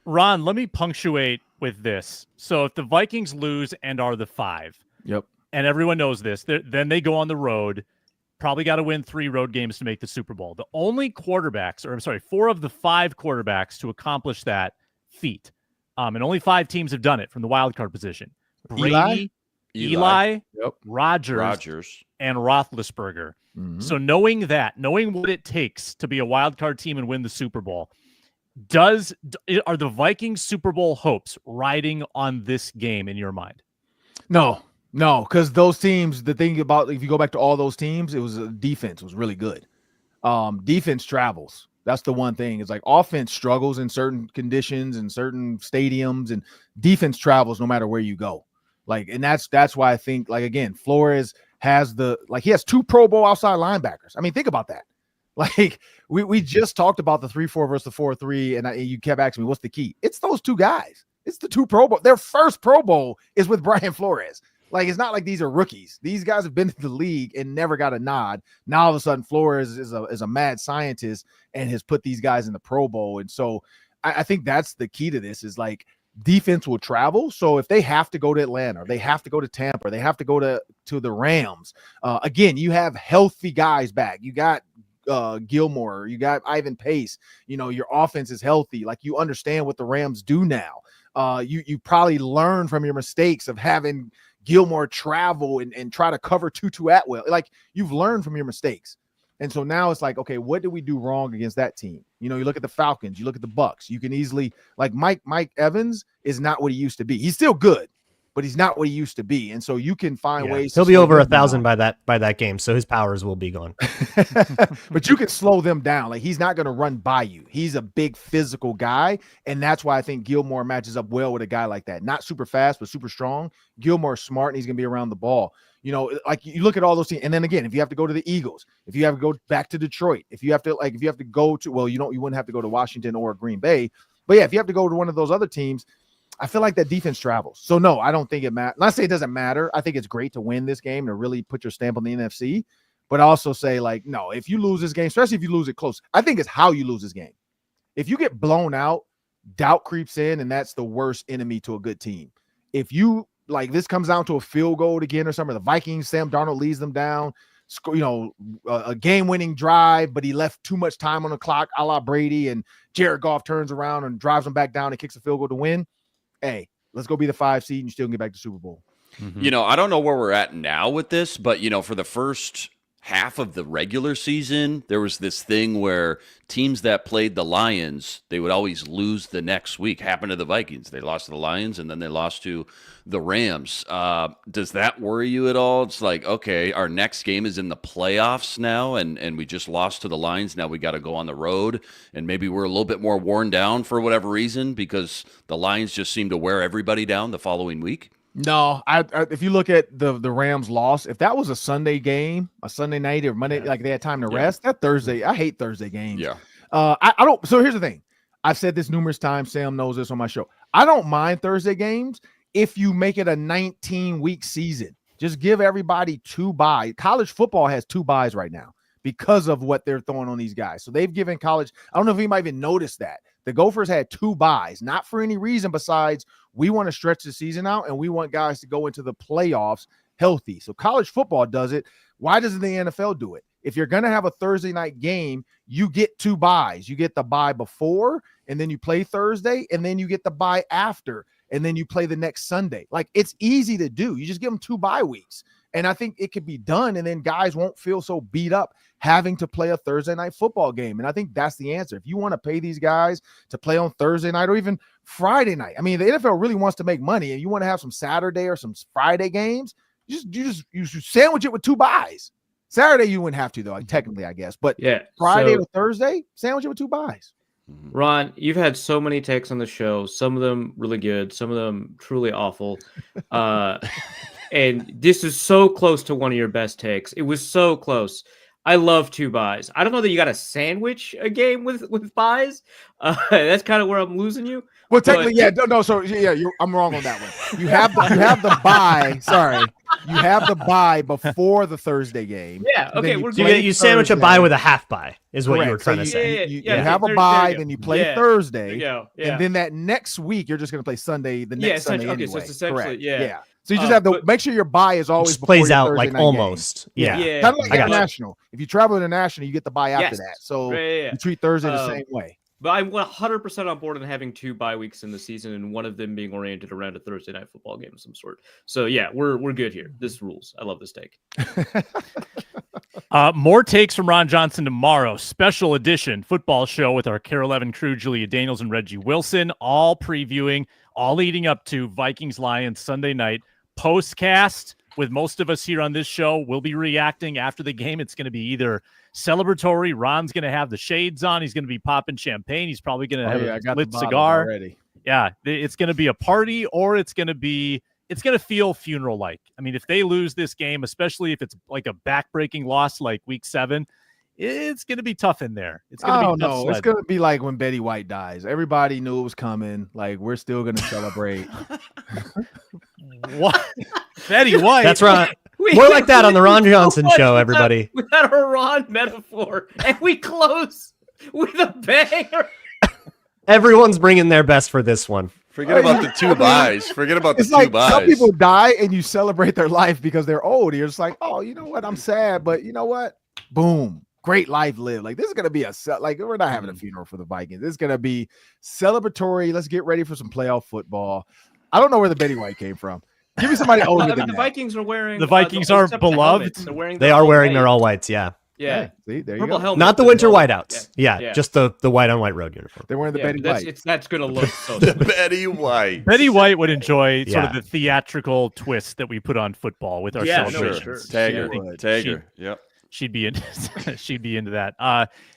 Speaker 1: Ron, let me punctuate with this. So if the Vikings lose and are the 5,
Speaker 6: yep,
Speaker 1: and everyone knows this, then they go on the road, probably got to win 3 road games to make the Super Bowl. The only quarterbacks, 4 of the 5 quarterbacks to accomplish that feat, and only 5 teams have done it from the wild card position. Brady, Eli, Rodgers, and Roethlisberger.
Speaker 6: Mm-hmm.
Speaker 1: So knowing what it takes to be a wild card team and win the Super Bowl, are the Vikings Super Bowl hopes riding on this game in your mind?
Speaker 6: No, because those teams, the thing about, if you go back to all those teams, it was defense was really good. Defense travels. That's the one thing. It's offense struggles in certain conditions and certain stadiums, and defense travels no matter where you go. And that's why I think, again, Flores has he has 2 Pro Bowl outside linebackers. I mean, think about that. Like we just talked about the 3-4 versus the 4-3, and you kept asking me, what's the key? It's those 2 guys. It's the 2 Pro Bowl. Their first Pro Bowl is with Brian Flores. Like, it's not like these are rookies. These guys have been in the league and never got a nod. Now all of a sudden Flores is a mad scientist and has put these guys in the Pro Bowl. And so I think that's the key to this is like defense will travel. So if they have to go to Atlanta, or they have to go to Tampa, or they have to go to the Rams, again, you have healthy guys back. You got Gilmore, you got Ivan Pace, your offense is healthy. Like, you understand what the Rams do now. You probably learn from your mistakes of having Gilmore travel and try to cover Tutu Atwell. Like, you've learned from your mistakes. And so now it's like, okay, what did we do wrong against that team? You look at the Falcons, you look at the Bucks, you can easily, like, Mike Evans is not what he used to be. He's still good, but he's not what he used to be. And so you can find ways.
Speaker 2: He'll be over 1,000 by that game, so his powers will be gone.
Speaker 6: But you can slow them down. Like, he's not going to run by you. He's a big physical guy, and that's why I think Gilmore matches up well with a guy like that. Not super fast, but super strong. Gilmore's smart, and he's going to be around the ball. Like, you look at all those teams, and then again, if you have to go to the Eagles, if you have to go back to Detroit, if you have to go to, well, you wouldn't have to go to Washington or Green Bay, but yeah, if you have to go to one of those other teams, I feel like that defense travels. So no, I don't think it matters. Not say it doesn't matter. I think it's great to win this game to really put your stamp on the NFC, but also say, like, no, if you lose this game, especially if you lose it close, I think it's how you lose this game. If you get blown out, doubt creeps in, and that's the worst enemy to a good team. If you, like, this comes down to a field goal again or something, the Vikings, Sam Darnold leads them down, a game-winning drive, but he left too much time on the clock, a la Brady, and Jared Goff turns around and drives them back down and kicks a field goal to win. Hey, let's go be the 5 seed and still get back to Super Bowl.
Speaker 3: Mm-hmm. I don't know where we're at now with this, but, for the first half of the regular season, there was this thing where teams that played the Lions, they would always lose the next week. Happened to the Vikings. They lost to the Lions, and then they lost to the Rams. Does that worry you at all? It's like, okay, our next game is in the playoffs now, and we just lost to the Lions. Now we got to go on the road, and maybe we're a little bit more worn down for whatever reason because the Lions just seem to wear everybody down the following week.
Speaker 6: No, if you look at the Rams loss, if that was a Sunday game, a Sunday night or Monday, like they had time to rest, that Thursday, I hate Thursday games.
Speaker 3: Yeah.
Speaker 6: I don't. So here's the thing. I've said this numerous times. Sam knows this on my show. I don't mind Thursday games if you make it a 19-week season. Just give everybody 2 byes. College football has 2 byes right now because of what they're throwing on these guys. So they've given college. I don't know if anybody even noticed that. The Gophers had 2 byes, not for any reason besides we want to stretch the season out and we want guys to go into the playoffs healthy. So college football does it. Why doesn't the NFL do it? If you're going to have a Thursday night game, you get 2 byes. You get the bye before, and then you play Thursday, and then you get the bye after, and then you play the next Sunday. Like, it's easy to do. You just give them 2 bye weeks. And I think it could be done, and then guys won't feel so beat up having to play a Thursday night football game. And I think that's the answer. If you want to pay these guys to play on Thursday night or even Friday night, I mean, the NFL really wants to make money, and you want to have some Saturday or some Friday games, you sandwich it with 2 byes. Saturday you wouldn't have to, though, like, technically, I guess. But yeah, Friday or Thursday, sandwich it with 2 byes.
Speaker 4: Ron, you've had so many takes on the show, some of them really good, some of them truly awful. And this is so close to one of your best takes. It was so close. I love 2 byes. I don't know that you got to sandwich a game with byes. That's kind of where I'm losing you.
Speaker 6: Well, technically, no. So I'm wrong on that one. You have the bye. Sorry, you have the bye before the Thursday game.
Speaker 4: Yeah. Okay.
Speaker 2: You sandwich a bye with a half bye is what
Speaker 6: Correct.
Speaker 2: you were trying to say.
Speaker 6: You have a bye, then you play Thursday,
Speaker 4: and
Speaker 6: then that next week you're just going to play Sunday. The next Sunday anyway.
Speaker 4: So it's essentially
Speaker 6: correct. Yeah. So you just have to make sure your bye is always
Speaker 2: just plays out
Speaker 6: Thursday
Speaker 2: like almost.
Speaker 6: Kind of like international. If you travel international, you get the bye after that. So you treat Thursday the same way.
Speaker 4: But I'm 100% on board on having 2 bye weeks in the season, and one of them being oriented around a Thursday night football game of some sort. So yeah, we're good here. This rules. I love this take.
Speaker 1: More takes from Ron Johnson tomorrow. Special edition football show with our Care 11 crew, Julia Daniels and Reggie Wilson, all previewing, all leading up to Vikings Lions Sunday night. Postcast with most of us here on this show. We'll be reacting after the game. It's going to be either celebratory. Ron's going to have the shades on. He's going to be popping champagne. He's probably going to have a lit cigar.
Speaker 6: Already.
Speaker 1: Yeah, it's going to be a party, or it's going to be it's going to feel funeral-like. I mean, if they lose this game, especially if it's like a back-breaking loss like Week 7, it's going to be tough in there. It's going to be tough.
Speaker 6: It's going to be like when Betty White dies. Everybody knew it was coming. Like, we're still going to celebrate.
Speaker 1: What? Betty White?
Speaker 2: That's right. More like that on the Ron Johnson show, everybody.
Speaker 4: We had a Ron metaphor, and we close with a banger.
Speaker 2: Everyone's bringing their best for this one.
Speaker 3: Forget about the two buys. Forget about the
Speaker 6: It's
Speaker 3: two
Speaker 6: like
Speaker 3: buys.
Speaker 6: some people die and you celebrate their life because they're old. You're just like, oh, you know what? I'm sad, but you know what? Boom. Great life lived. Like, this is going to be we're not having a funeral for the Vikings. This is going to be celebratory. Let's get ready for some playoff football. I don't know where the Betty White came from. Give me somebody older than
Speaker 4: the
Speaker 6: that.
Speaker 4: Vikings are wearing.
Speaker 1: The Vikings are
Speaker 4: except the
Speaker 1: beloved.
Speaker 4: helmets,
Speaker 2: They are wearing their all whites, yeah.
Speaker 4: Yeah.
Speaker 6: See, there you
Speaker 4: Purple
Speaker 6: go.
Speaker 4: helmet.
Speaker 2: Not the winter whiteouts. Yeah,
Speaker 4: Yeah.
Speaker 2: just the white on white road uniform.
Speaker 6: They're wearing the Betty White.
Speaker 4: That's going to look so
Speaker 3: The
Speaker 4: stupid.
Speaker 3: Betty White.
Speaker 1: Betty White would enjoy sort
Speaker 2: Yeah.
Speaker 1: of the theatrical twist that we put on football with our
Speaker 4: Yeah, no,
Speaker 1: celebrations.
Speaker 4: sure.
Speaker 3: Tagger.
Speaker 6: would.
Speaker 3: Tagger. Yep.
Speaker 1: She'd be in, she'd be into that.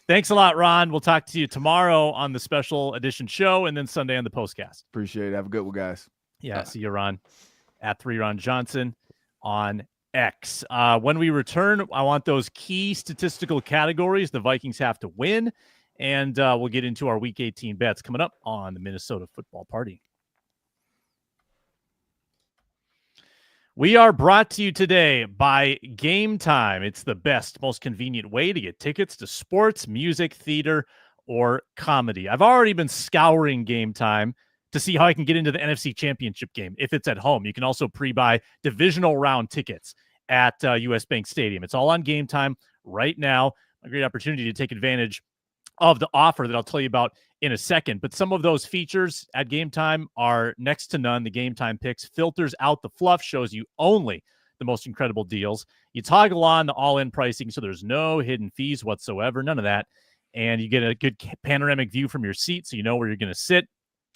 Speaker 1: Thanks a lot, Ron. We'll talk to you tomorrow on the special edition show, and then Sunday on the postcast.
Speaker 6: Appreciate it. Have a good one, guys.
Speaker 1: Yeah, see you, Ron, at 3 Ron Johnson on X. When we return, I want those key statistical categories the Vikings have to win, and we'll get into our Week 18 bets coming up on the Minnesota Football Party. We are brought to you today by Game Time. It's the best, most convenient way to get tickets to sports, music, theater, or comedy. I've already been scouring Game Time to see how I can get into the NFC Championship game if it's at home. You can also pre-buy divisional round tickets at US Bank Stadium. It's all on Game Time right now. A great opportunity to take advantage of the offer that I'll tell you about in a second. But some of those features at Game Time are next to none. The Game Time picks filters out the fluff, shows you only the most incredible deals. You toggle on the all-in pricing, so there's no hidden fees whatsoever, none of that. And you get a good panoramic view from your seat, so you know where you're going to sit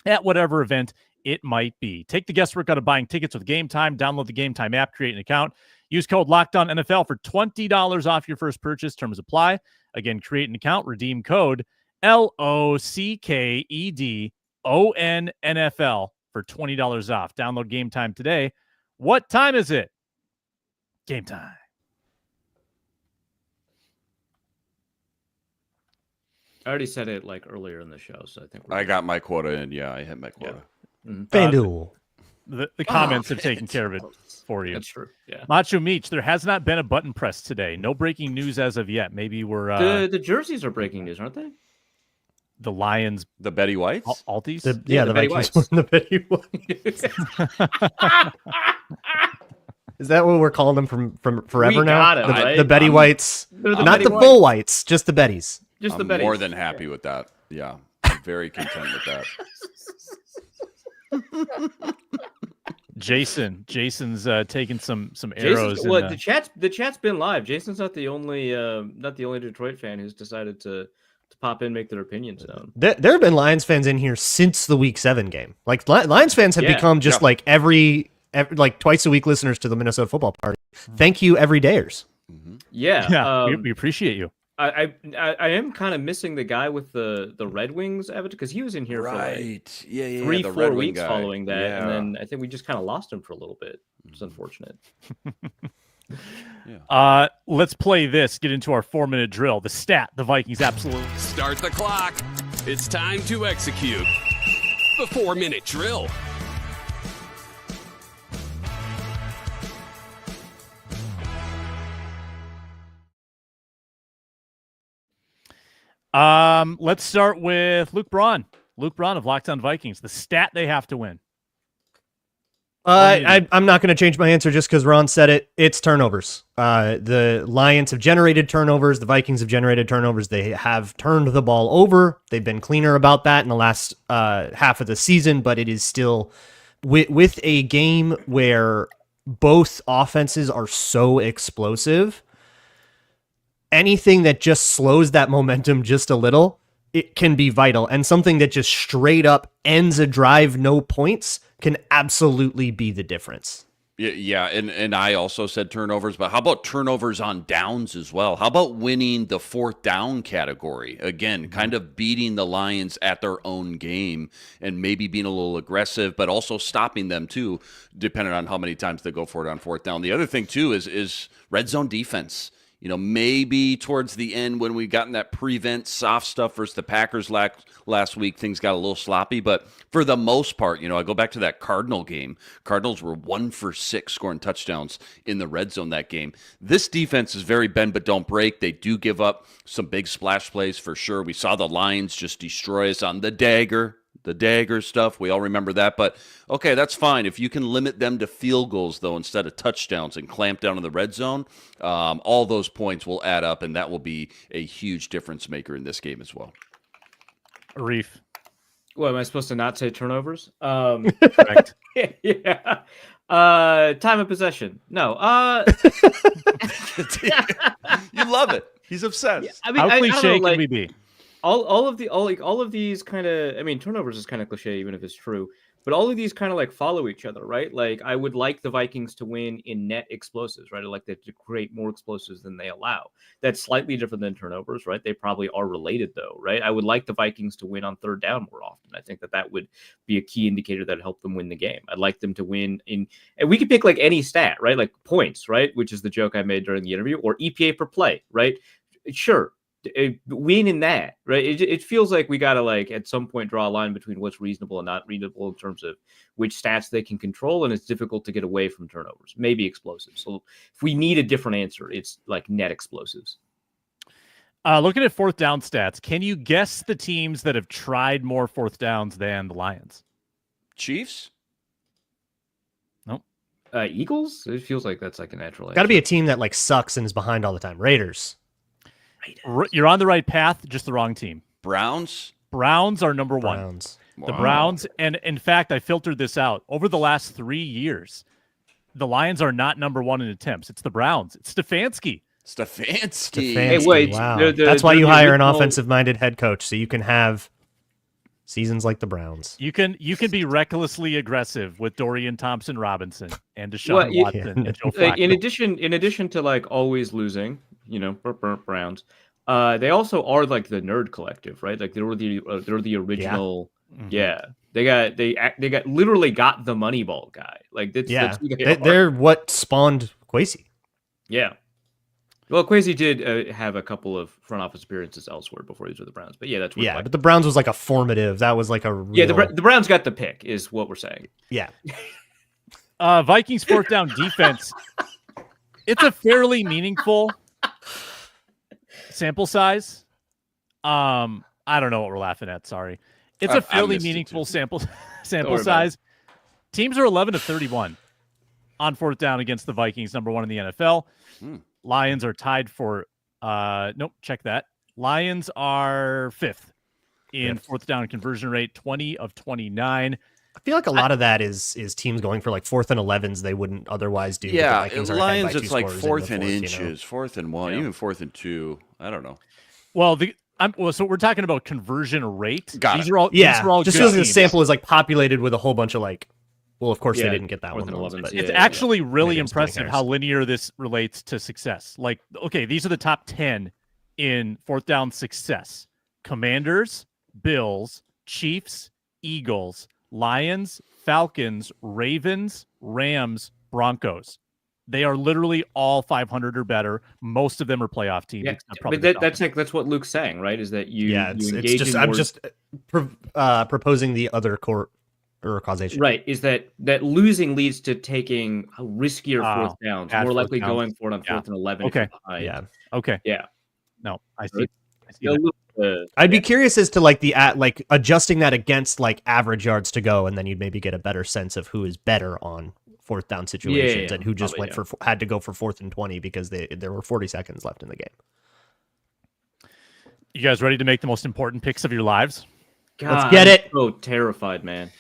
Speaker 1: at whatever event it might be. Take the guesswork out of buying tickets with Game Time. Download the Game Time app, create an account. Use code LOCKEDONNFL for $20 off your first purchase. Terms apply. Again, create an account, redeem code LOCKEDONNFL for $20 off. Download Game Time today. What time is it? Game time.
Speaker 4: I already said it like earlier in the show, so I think
Speaker 3: I got my quota in. Yeah, I hit my quota.
Speaker 2: FanDuel.
Speaker 1: The comments have taken care of it for you.
Speaker 4: That's true. Yeah.
Speaker 1: Macho Meach, there has not been a button press today. No breaking news as of yet. Maybe we're
Speaker 4: The jerseys are breaking news, aren't they?
Speaker 1: the Lions
Speaker 3: The Betty Whites?
Speaker 1: Alties.
Speaker 2: The
Speaker 4: the Betty
Speaker 2: Vikings
Speaker 4: Whites.
Speaker 2: won the Betty Whites. Is that what we're calling them from forever
Speaker 4: We
Speaker 2: now?
Speaker 4: got it,
Speaker 2: the,
Speaker 4: right?
Speaker 2: the Betty Whites.
Speaker 4: They're the
Speaker 2: Not
Speaker 4: Betty
Speaker 2: the
Speaker 4: Whites.
Speaker 2: full whites, just the Bettys.
Speaker 4: Just the
Speaker 3: I'm
Speaker 4: Betty.
Speaker 3: more than happy with that. Yeah. I'm very content with that.
Speaker 1: Jason's taking some arrows.
Speaker 4: Jason's, well, the chat's been live. Jason's not the only Detroit fan who's decided to pop in, make their opinions known.
Speaker 2: There have been Lions fans in here since the Week 7 game. Like Lions fans have
Speaker 4: Yeah.
Speaker 2: become just like every like twice a week listeners to the Minnesota Football Party. Thank you, everydayers.
Speaker 4: Yeah,
Speaker 1: we appreciate you.
Speaker 4: I am kind of missing the guy with the Red Wings avatar because he was in here for like
Speaker 3: Yeah, yeah.
Speaker 4: 3-4 weeks following that, and then I think we just kind of lost him for a little bit. It's unfortunate.
Speaker 1: Let's play this. Get into our 4-minute drill. The stat the Vikings absolutely.
Speaker 7: Start the clock. It's time to execute the 4-minute drill.
Speaker 1: Let's start with Luke Braun. Luke Braun of Locked On Vikings. The stat they have to win.
Speaker 2: I'm not going to change my answer just because Ron said it. It's turnovers. The Lions have generated turnovers. The Vikings have generated turnovers. They have turned the ball over. They've been cleaner about that in the last half of the season, but it is still with a game where both offenses are so explosive. Anything that just slows that momentum just a little, it can be vital. And something that just straight up ends a drive, no points, can absolutely be the difference.
Speaker 3: Yeah, and I also said turnovers, but how about turnovers on downs as well? How about winning the fourth down category? Again, kind of beating the Lions at their own game and maybe being a little aggressive, but also stopping them too, depending on how many times they go for it on fourth down. The other thing too is red zone defense. Maybe towards the end when we got in that prevent soft stuff versus the Packers last week, things got a little sloppy. But for the most part, I go back to that Cardinal game. Cardinals were 1 for 6 scoring touchdowns in the red zone that game. This defense is very bend but don't break. They do give up some big splash plays for sure. We saw the Lions just destroy us on the dagger stuff. We all remember that. But, okay, that's fine. If you can limit them to field goals, though, instead of touchdowns and clamp down in the red zone, all those points will add up, and that will be a huge difference maker in this game as well.
Speaker 1: Arif.
Speaker 4: What, am I supposed to not say turnovers?
Speaker 1: Correct.
Speaker 4: Yeah. Time of possession. No.
Speaker 3: You love it. He's obsessed.
Speaker 4: I mean,
Speaker 1: How
Speaker 4: I don't
Speaker 1: cliche
Speaker 4: know,
Speaker 1: can we be?
Speaker 4: all of these kind of, I mean, turnovers is kind of cliche even if it's true, but all of these kind of like follow each other, right? Like I would like the Vikings to win in net explosives, right? I like that to create more explosives than they allow. That's slightly different than turnovers, right? They probably are related though, right? I would like the Vikings to win on third down more often. I think that would be a key indicator that help them win the game. I'd like them to win and we could pick like any stat, right? Like points, right? Which is the joke I made during the interview, or EPA per play, right? Sure. Win in that, right? It feels like we gotta like at some point draw a line between what's reasonable and not reasonable in terms of which stats they can control, and it's difficult to get away from turnovers, maybe explosives. So if we need a different answer, it's like net explosives.
Speaker 1: Looking at fourth down stats, can you guess the teams that have tried more fourth downs than the Lions?
Speaker 3: Chiefs?
Speaker 1: Nope.
Speaker 4: Eagles? It feels like that's like a natural answer.
Speaker 2: Got to be a team that like sucks and is behind all the time. Raiders.
Speaker 1: You're on the right path, just the wrong team.
Speaker 3: Browns?
Speaker 1: Browns are number one.
Speaker 2: Browns.
Speaker 1: The Browns, and in fact, I filtered this out. Over the last 3 years, the Lions are not number one in attempts. It's the Browns. It's Stefanski.
Speaker 3: Stefanski.
Speaker 4: Hey, wait,
Speaker 2: wow. That's why you hire an offensive-minded head coach, so you can have seasons like the Browns.
Speaker 1: You can be recklessly aggressive with Dorian Thompson-Robinson and Deshaun Watson and Joe Flacco.
Speaker 4: In addition to like always losing, Browns, they also are like the nerd collective, right? Like they're the original. Yeah. They got literally got the Moneyball guy. Like that's who
Speaker 2: they're what spawned Kwesi.
Speaker 4: Yeah. Well, Kwesi did have a couple of front office appearances elsewhere before these were the Browns, but yeah, that's
Speaker 2: where but the Browns was like a formative. That was like a real...
Speaker 4: the Browns got the pick, is what we're saying.
Speaker 2: Yeah.
Speaker 1: Vikings fourth down defense. It's a fairly meaningful sample size. I don't know what we're laughing at. Sorry. It's a fairly meaningful sample size. Teams are 11 of 31 on fourth down against the Vikings, number one in the NFL. Lions are tied for check that. Lions are fifth in fourth down conversion rate, 20 of 29.
Speaker 2: I feel like a lot of that is teams going for like 4th and 11s they wouldn't otherwise do.
Speaker 3: Yeah, Lions it's like 4th and inches, 4th and 1, even 4th and 2. I don't know.
Speaker 1: Well, so we're talking about conversion rate.
Speaker 2: These are all just feels like the sample is like populated with a whole bunch of like. Well, of course they didn't get that one. But
Speaker 1: it's actually really impressive how linear this relates to success. Like, okay, these are the top 10 in fourth down success: Commanders, Bills, Chiefs, Eagles, Lions, Falcons, Ravens, Rams, Broncos. They are literally all 500 or better. Most of them are playoff teams.
Speaker 4: Yeah, but that's what Luke's saying, right? Is that you engage in
Speaker 2: I'm just proposing the other court or causation.
Speaker 4: Right, is that losing leads to taking riskier fourth downs, more likely going for it on 4th and 11.
Speaker 1: Okay. Okay.
Speaker 4: Yeah.
Speaker 1: No, I see.
Speaker 2: I'd be curious as to like like adjusting that against like average yards to go, and then you'd maybe get a better sense of who is better on fourth down situations and who just had to go for 4th and 20 because there were 40 seconds left in the game.
Speaker 1: You guys ready to make the most important picks of your lives?
Speaker 4: God,
Speaker 2: let's get it.
Speaker 4: I'm so terrified, man.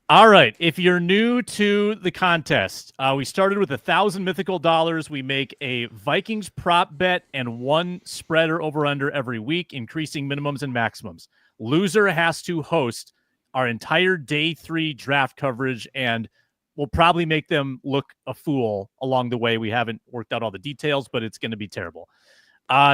Speaker 1: All right. If you're new to the contest, we started with $1,000 mythical dollars. We make a Vikings prop bet and one spreader over under every week, increasing minimums and maximums. Loser has to host our entire day 3 draft coverage and we'll probably make them look a fool along the way. We haven't worked out all the details, but it's going to be terrible.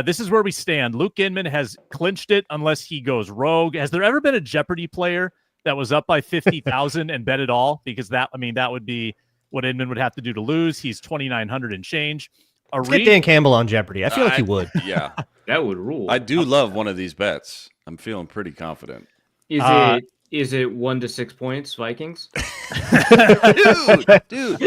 Speaker 1: This is where we stand. Luke Inman has clinched it unless he goes rogue. Has there ever been a Jeopardy player that was up by 50,000 and bet it all? Because that would be what Inman would have to do to lose. He's 2,900 and change.
Speaker 2: Let's get Dan Campbell on Jeopardy. I feel like he would.
Speaker 3: Yeah.
Speaker 4: That would rule.
Speaker 3: I do love one of these bets. I'm feeling pretty confident.
Speaker 4: Is it 1 to 6 points, Vikings?
Speaker 3: Dude.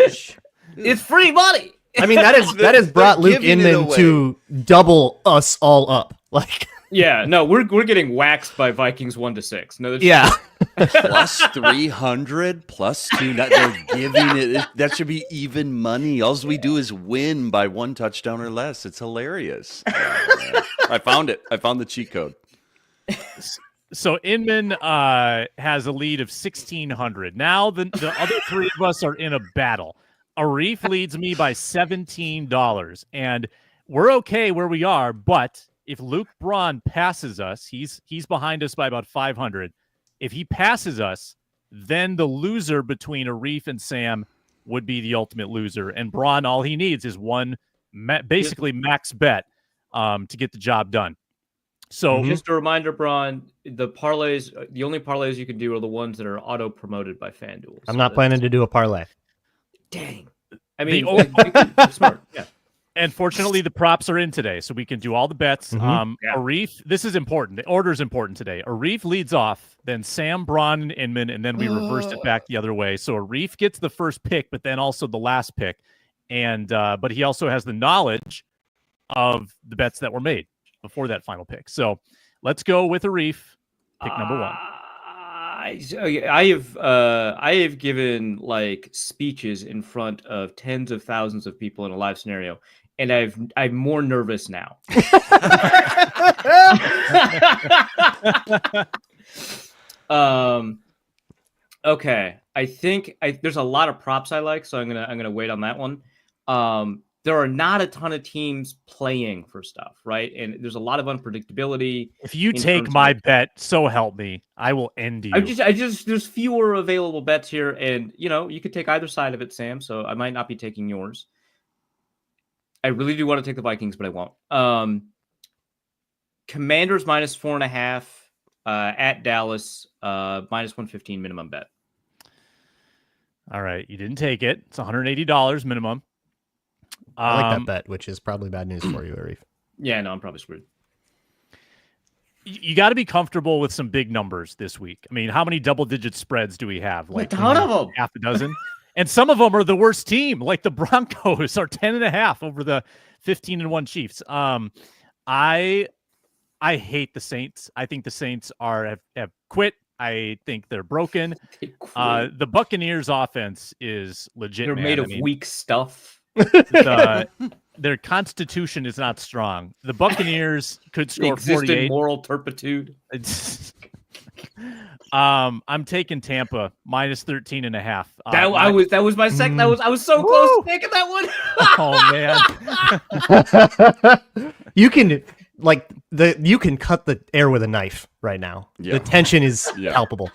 Speaker 4: It's free money.
Speaker 2: I mean, that has brought Luke
Speaker 3: giving it
Speaker 2: Inman
Speaker 3: away.
Speaker 2: to double us all up. Like,
Speaker 4: Yeah, no, we're getting waxed by Vikings 1 to 6. No,
Speaker 2: yeah.
Speaker 3: Plus 300, plus 2. They're giving it. That should be even money. All we do is win by 1 touchdown or less. It's hilarious. I found it. I found the cheat code.
Speaker 1: So Inman has a lead of 1,600. Now the other three of us are in a battle. Arif leads me by $17, and we're okay where we are. But if Luke Braun passes us, he's behind us by about 500. If he passes us, then the loser between Arif and Sam would be the ultimate loser. And Braun, all he needs is one basically max bet to get the job done. So
Speaker 4: just a reminder, Braun, the only parlays you can do are the ones that are auto promoted by FanDuel.
Speaker 2: I'm not planning to do a parlay.
Speaker 4: Dang. I mean, smart. Yeah.
Speaker 1: And fortunately, the props are in today, so we can do all the bets. Arif, this is important. The order is important today. Arif leads off, then Sam, Braun, and Inman, and then we reversed it back the other way. So Arif gets the first pick, but then also the last pick. And but he also has the knowledge of the bets that were made before that final pick. So let's go with Arif, pick number 1.
Speaker 4: I have given like speeches in front of tens of thousands of people in a live scenario, and I'm more nervous now. Okay. I think there's a lot of props I like, so I'm gonna wait on that one. There are not a ton of teams playing for stuff, right? And there's a lot of unpredictability.
Speaker 1: If you take my bet, so help me, I will end you.
Speaker 4: I just there's fewer available bets here, and you could take either side of it, Sam. So I might not be taking yours. I really do want to take the Vikings, but I won't. Commanders minus 4.5 at Dallas, minus 115 minimum bet.
Speaker 1: All right, you didn't take it. It's $180 minimum.
Speaker 2: I like that bet, which is probably bad news for you, Arif.
Speaker 4: Yeah, no, I'm probably screwed.
Speaker 1: You got to be comfortable with some big numbers this week. I mean, how many double-digit spreads do we have? Like
Speaker 4: a ton of them.
Speaker 1: Half a dozen. And some of them are the worst team. Like the Broncos are 10.5 over the 15-1 Chiefs. I hate the Saints. I think the Saints have quit. I think they're broken. The Buccaneers offense is legit.
Speaker 4: They're made of weak stuff.
Speaker 1: Their constitution is not strong. The Buccaneers could score 48.
Speaker 4: Moral turpitude.
Speaker 1: I'm taking Tampa minus 13.5.
Speaker 4: That was my second. I was so close to taking that
Speaker 1: one. Oh man.
Speaker 2: You can cut the air with a knife right now.
Speaker 3: Yeah.
Speaker 2: The tension is palpable.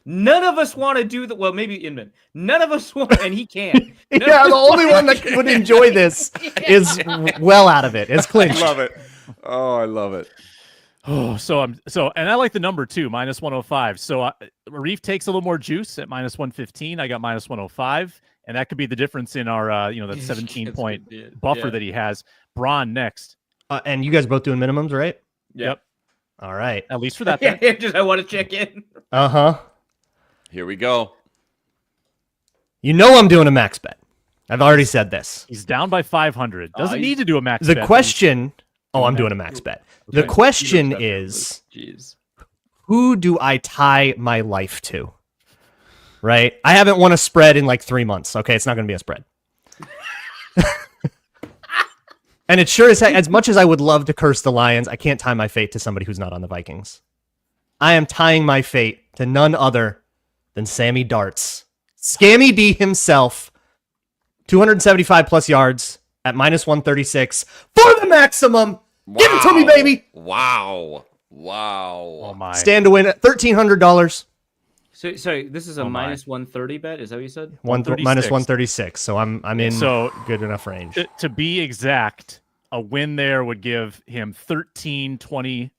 Speaker 4: None of us want to do that. Well, maybe Inman. None of us want, and he can.
Speaker 2: The only one that would enjoy this is well out of it. It's Clinch.
Speaker 3: I love it. Oh, I love it.
Speaker 1: Oh, and I like the number too, minus 105. So Arif takes a little more juice at minus 115. I got minus 105, and that could be the difference in our that 17-point buffer that he has. Braun next.
Speaker 2: And you guys both doing minimums, right?
Speaker 1: Yep.
Speaker 2: All right.
Speaker 1: At least for that.
Speaker 4: I want to check in.
Speaker 3: Here we go.
Speaker 2: You know I'm doing a max bet. I've already said this.
Speaker 1: He's down by 500. Doesn't need to do a max bet.
Speaker 2: The question... Oh, I'm doing a max bet. The question is, who do I tie my life to? Right? I haven't won a spread in like 3 months. Okay, it's not going to be a spread. And it sure is, as much as I would love to curse the Lions, I can't tie my fate to somebody who's not on the Vikings. I am tying my fate to none other than Sammy Darts. Scammy D himself, 275 plus yards at minus 136 for the maximum.
Speaker 3: Wow.
Speaker 2: Give it to me, baby.
Speaker 3: Wow.
Speaker 1: Oh my.
Speaker 2: Stand to win at $1,300.
Speaker 4: So sorry, this is a
Speaker 1: Oh my.
Speaker 4: minus 130 bet. Is that what you said?
Speaker 2: Minus
Speaker 1: 136.
Speaker 2: 136. So I'm in
Speaker 1: So
Speaker 2: good enough range.
Speaker 1: to be exact, a win there would give him 13-23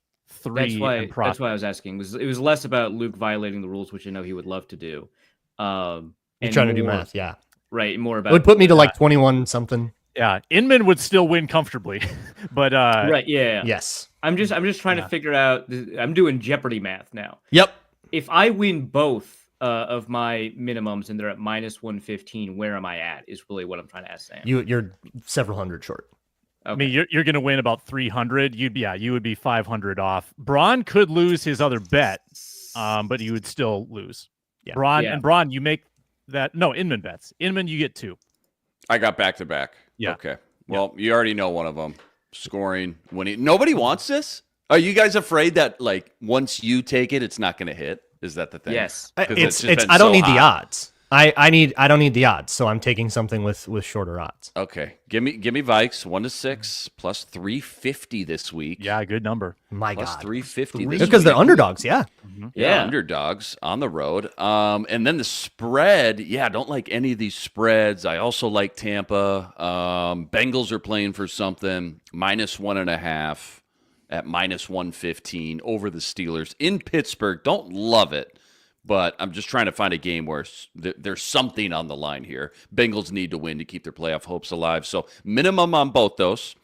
Speaker 1: in profit.
Speaker 4: That's why I was asking. It was less about Luke violating the rules, which I know he would love to do.
Speaker 2: You're
Speaker 4: And
Speaker 2: trying to do
Speaker 4: more-
Speaker 2: math, yeah.
Speaker 4: Right, more
Speaker 2: It
Speaker 4: about
Speaker 2: would put me to like 21 something.
Speaker 1: Yeah, Inman would still win comfortably, but
Speaker 4: right, yeah.
Speaker 2: Yes.
Speaker 4: I'm just trying to figure out. I'm doing Jeopardy math now.
Speaker 2: Yep.
Speaker 4: If I win both of my minimums and they're at minus 115, where am I at? Is really what I'm trying to ask Sam.
Speaker 2: You're several hundred short.
Speaker 1: I mean, you're going to win about 300. You would be 500 off. Braun could lose his other bet, but you would still lose.
Speaker 2: Yeah.
Speaker 1: Braun, you make that. No, Inman bets. Inman, you get 2.
Speaker 3: I got back-to-back.
Speaker 1: Yeah.
Speaker 3: Okay. Well, you already know one of them. Scoring, winning. Nobody wants this? Are you guys afraid that, like, once you take it, it's not going to hit? Is that the thing?
Speaker 4: Yes.
Speaker 3: 'Cause
Speaker 2: It's
Speaker 3: just been
Speaker 2: I don't
Speaker 3: so
Speaker 2: need the
Speaker 3: hot.
Speaker 2: odds. I don't need the odds, so I'm taking something with shorter odds.
Speaker 3: Okay. Give me Vikes 1-6 plus 350 this week.
Speaker 1: Yeah, good number.
Speaker 2: My
Speaker 3: Plus
Speaker 2: God.
Speaker 3: 350 this
Speaker 2: Because they're
Speaker 3: week.
Speaker 2: underdogs, yeah.
Speaker 3: Yeah, underdogs on the road. And then the spread, don't like any of these spreads. I also like Tampa. Bengals are playing for something. minus 1.5 at minus 115 over the Steelers in Pittsburgh. Don't love it, but I'm just trying to find a game where there's something on the line here. Bengals need to win to keep their playoff hopes alive. So minimum on both those.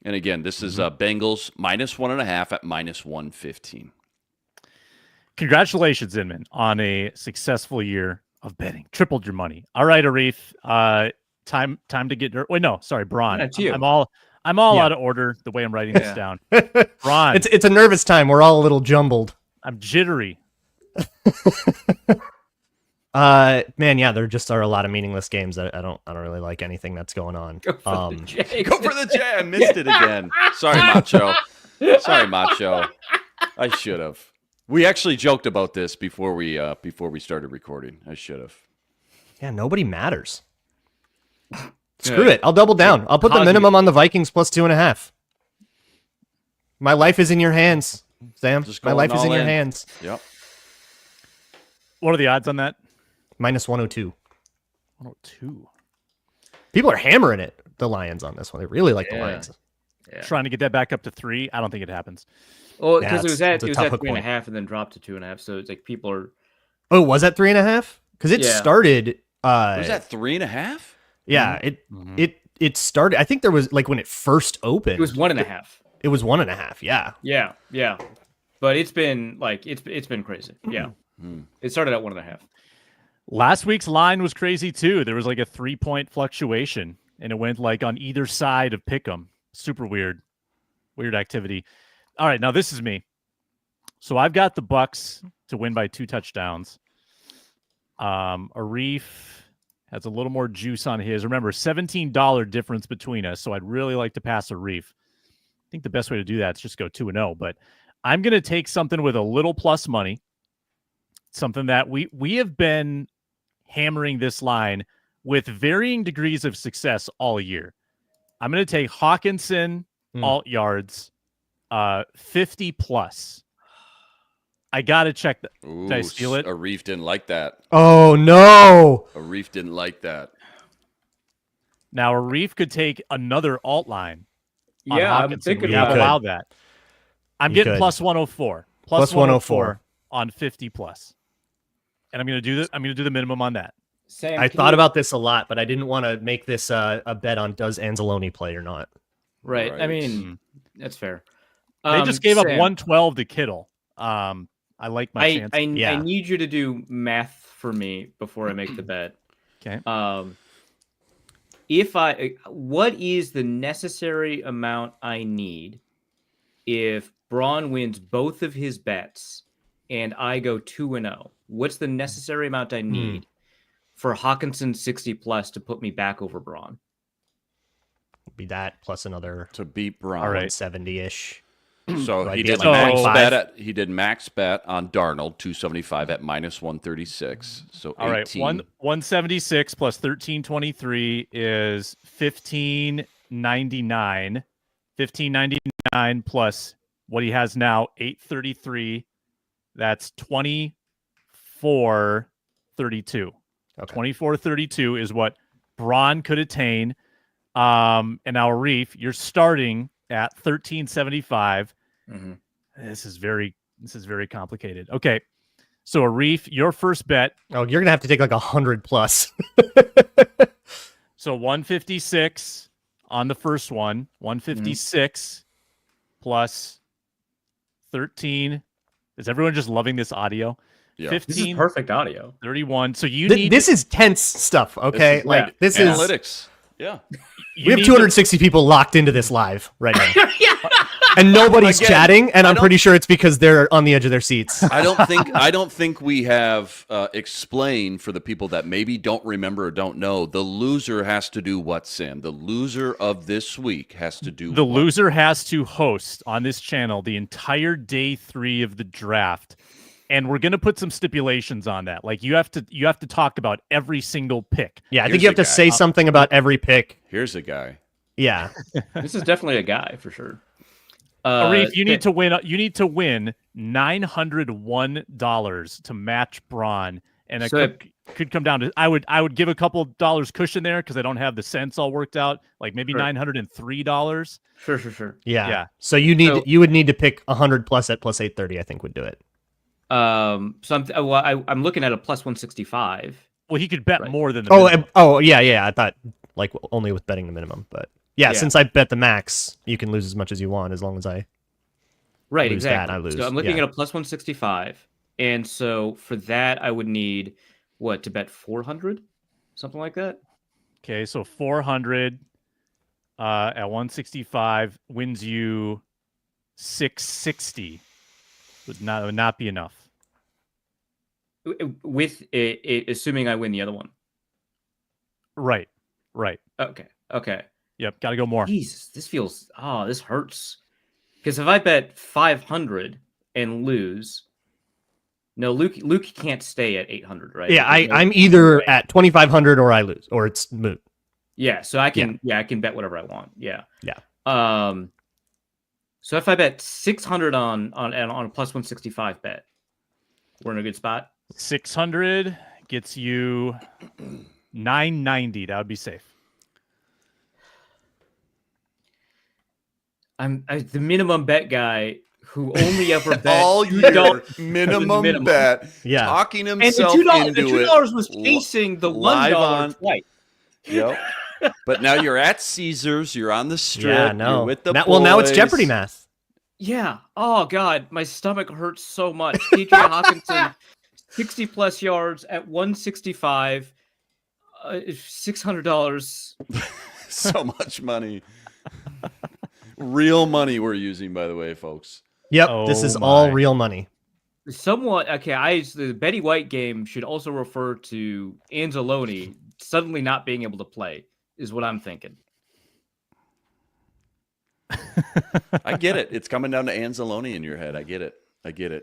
Speaker 3: And again, this is Bengals minus 1.5 at minus 115.
Speaker 1: Congratulations, Inman, on a successful year of betting. Tripled your money. All right, Arif. Time to get. Wait, no, sorry, Braun.
Speaker 4: That's you.
Speaker 1: I'm all out of order the way I'm writing this down. Braun,
Speaker 2: It's a nervous time. We're all a little jumbled.
Speaker 1: I'm jittery.
Speaker 2: Man, yeah, there just are a lot of meaningless games that I don't really like anything that's going on.
Speaker 4: Go for the Jags.
Speaker 3: Go for the J. I missed it again. Sorry, Macho. I should have. We actually joked about this before we started recording. I should have.
Speaker 2: Yeah, nobody matters. Screw it. I'll double down. I'll put the minimum on the Vikings plus 2.5. My life is in your hands, Sam.
Speaker 3: Just
Speaker 2: My
Speaker 3: going
Speaker 2: life is
Speaker 3: all
Speaker 2: in your
Speaker 3: in.
Speaker 2: hands.
Speaker 3: Yep.
Speaker 1: What are the odds on that?
Speaker 2: Minus 102.
Speaker 1: 102.
Speaker 2: People are hammering it, the Lions, on this one. They really like the Lions.
Speaker 4: Yeah.
Speaker 1: Trying to get that back up to 3. I don't think it happens.
Speaker 4: Well,
Speaker 2: Yeah,
Speaker 4: because
Speaker 2: it's
Speaker 4: it
Speaker 2: a
Speaker 4: was
Speaker 2: tough
Speaker 4: at
Speaker 2: hook
Speaker 4: 3.5 and then dropped to 2.5. So it's like people are.
Speaker 2: Oh, was that 3.5? Because it
Speaker 4: Yeah.
Speaker 2: started.
Speaker 3: Was that 3.5?
Speaker 2: Yeah, it started. I think there was like when it first opened.
Speaker 4: It was 1.5.
Speaker 2: It was 1.5. Yeah.
Speaker 4: Yeah. But it's been like it's been crazy. Yeah. It started at 1.5.
Speaker 1: Last week's line was crazy too. There was like a 3-point fluctuation, and it went like on either side of Pick'em. Super weird activity. All right, now this is me. So I've got the Bucks to win by 2 touchdowns. Arif has a little more juice on his. Remember, $17 difference between us, so I'd really like to pass Arif. I think the best way to do that is just go 2-0, but I'm going to take something with a little plus money, something that we have been hammering this line with varying degrees of success all year. I'm going to take Hawkinson alt yards, 50 plus. I got to check that. Did I steal it?
Speaker 3: Arif didn't like that.
Speaker 2: Oh, no.
Speaker 3: Arif didn't like that.
Speaker 1: Now, Arif could take another alt line. On
Speaker 4: Yeah, I'm
Speaker 1: Hawkinson.
Speaker 4: thinking
Speaker 1: We
Speaker 2: about it.
Speaker 1: allow that. I'm
Speaker 2: You
Speaker 1: getting
Speaker 2: could.
Speaker 1: plus 104.
Speaker 2: Plus 104
Speaker 1: on 50 plus. And I'm going to do the minimum on that.
Speaker 4: Sam,
Speaker 2: I
Speaker 4: can
Speaker 2: thought
Speaker 4: you-
Speaker 2: about this a lot, but I didn't want to make this a bet on does Anzalone play or not.
Speaker 4: Right. I
Speaker 3: Right.
Speaker 4: mean, that's fair.
Speaker 1: They just gave up
Speaker 4: Sam,
Speaker 1: 112 to Kittle. I like my chance.
Speaker 4: I
Speaker 2: Yeah.
Speaker 4: need you to do math for me before I make the bet.
Speaker 1: Okay.
Speaker 4: What is the necessary amount I need if Braun wins both of his bets and I go 2-0? What's the necessary amount I need for Hawkinson 60 plus to put me back over Braun?
Speaker 2: Be that plus another
Speaker 3: To beat Braun.
Speaker 1: All right.
Speaker 2: 70-ish.
Speaker 3: So
Speaker 2: I'd
Speaker 3: he
Speaker 2: be
Speaker 3: did
Speaker 2: at like
Speaker 3: max bet on Darnold 275 at minus 136. So 18.
Speaker 1: All right, 176 plus 1323 is 1599. 1599 plus what he has now 833. That's 24 24-32.
Speaker 2: Okay.
Speaker 1: 24-32 is what Braun could attain. And now Arif, you're starting at 1375. This is very complicated. Okay. So Arif, your first bet.
Speaker 2: Oh, you're gonna have to take like 100 plus.
Speaker 1: So 156 on the first one. 156 plus 13. Is everyone just loving this audio?
Speaker 3: Yeah.
Speaker 1: 15.
Speaker 4: This is perfect audio.
Speaker 1: 31. So you need
Speaker 2: This is tense stuff. Okay, this is
Speaker 3: analytics. Yeah.
Speaker 2: we have 260 people locked into this live right now. And nobody's
Speaker 3: Again,
Speaker 2: chatting, and
Speaker 3: I
Speaker 2: I'm
Speaker 3: don't-
Speaker 2: pretty sure it's because they're on the edge of their seats.
Speaker 3: I don't think we have explained for the people that maybe don't remember or don't know. The loser has to do what, Sam? The loser of this week has to do
Speaker 1: The
Speaker 3: what?
Speaker 1: loser has to host on this channel the entire day 3 of the draft. And we're going to put some stipulations on that. Like you have to talk about every single pick.
Speaker 2: Yeah, I
Speaker 3: Here's
Speaker 2: think you have
Speaker 3: the
Speaker 2: to
Speaker 3: guy.
Speaker 2: say something about every pick.
Speaker 3: Here's a guy.
Speaker 2: Yeah.
Speaker 4: This is definitely a guy for sure.
Speaker 1: Arif, you need to win. You need to win $901 to match Braun, and it
Speaker 4: So
Speaker 1: could come down to. I would give a couple dollars cushion there because I don't have the cents all worked out. Like maybe
Speaker 4: Sure.
Speaker 1: $903.
Speaker 4: Sure.
Speaker 2: Yeah.
Speaker 1: Yeah.
Speaker 2: So you would need to pick 100 plus at plus 830, I think would do it.
Speaker 4: So I'm looking at a plus 165.
Speaker 1: Well, he could bet
Speaker 4: Right.
Speaker 1: more than the. minimum.
Speaker 2: Yeah. I thought like only with betting the minimum, but yeah, since I bet the max, you can lose as much as you want as long as I
Speaker 4: Right,
Speaker 2: lose
Speaker 4: exactly.
Speaker 2: that, I lose.
Speaker 4: So I'm looking
Speaker 2: Yeah.
Speaker 4: at a plus 165, and so for that I would need to bet 400, something like that.
Speaker 1: Okay, so 400 at 165 wins you 660. Would not be enough.
Speaker 4: With it, assuming I win the other one.
Speaker 1: Right.
Speaker 4: Okay.
Speaker 1: Yep. Got to go more.
Speaker 4: Jesus, this hurts. Because if I bet 500 and lose, no, Luke can't stay at 800, right?
Speaker 2: Yeah,
Speaker 4: Because
Speaker 2: I'm either at 2,500 or I lose, or it's moot.
Speaker 4: yeah, so I can I can bet whatever I want. Yeah.
Speaker 2: Yeah.
Speaker 4: So if I bet 600 on a plus 165 bet, we're in a good spot.
Speaker 1: 600 gets you 990. That would be safe.
Speaker 4: I'm the minimum bet guy who only ever bet
Speaker 3: All
Speaker 4: $2
Speaker 3: year minimum bet.
Speaker 2: Yeah.
Speaker 3: Talking
Speaker 4: and the
Speaker 3: himself
Speaker 4: $2
Speaker 3: into
Speaker 4: the
Speaker 3: it.
Speaker 4: $2 was chasing the
Speaker 3: live
Speaker 4: $1
Speaker 3: on-
Speaker 4: twice.
Speaker 3: Yep. But now you're at Caesars. You're on the strip.
Speaker 2: Yeah, no.
Speaker 3: You're with the
Speaker 2: Now it's
Speaker 3: boys.
Speaker 2: Jeopardy math.
Speaker 4: Yeah. Oh God, my stomach hurts so much. TJ Hawkinson, 60 plus yards at 165, $600.
Speaker 3: So much money. Real money we're using, by the way, folks.
Speaker 2: Yep, this
Speaker 1: Oh
Speaker 2: is all
Speaker 1: my.
Speaker 2: real money.
Speaker 4: Somewhat okay. The Betty White game should also refer to Anzalone suddenly not being able to play, is what I'm thinking.
Speaker 3: I get it. It's coming down to Anzalone in your head. I get it.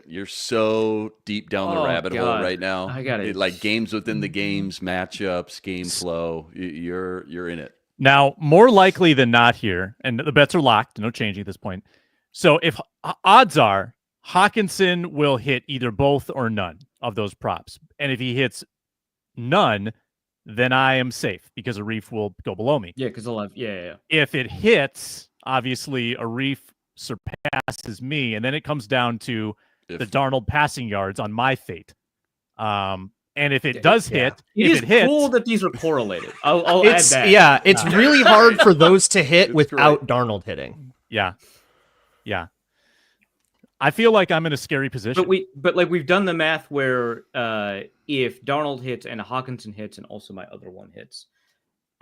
Speaker 3: You're so deep down the
Speaker 4: Oh,
Speaker 3: rabbit hole
Speaker 4: God.
Speaker 3: right now.
Speaker 4: I got it.
Speaker 3: Like games within the games, matchups, game flow. You're in it.
Speaker 1: Now, more likely than not here, and the bets are locked, no changing at this point. So if odds are Hawkinson will hit either both or none of those props. And if he hits none, then I am safe because Arif will go below me.
Speaker 4: Yeah, because yeah.
Speaker 1: If it hits, obviously Arif surpasses me, and then it comes down to the Darnold passing yards on my fate. And if it does hit,
Speaker 4: It
Speaker 1: if
Speaker 4: is
Speaker 1: it hits,
Speaker 4: cool that these are correlated. I'll add that.
Speaker 2: Yeah, it's really hard for those to hit
Speaker 3: It's
Speaker 2: without Darnold hitting.
Speaker 1: yeah. I feel like I'm in a scary position.
Speaker 4: But we've done the math where if Darnold hits and Hawkinson hits and also my other one hits,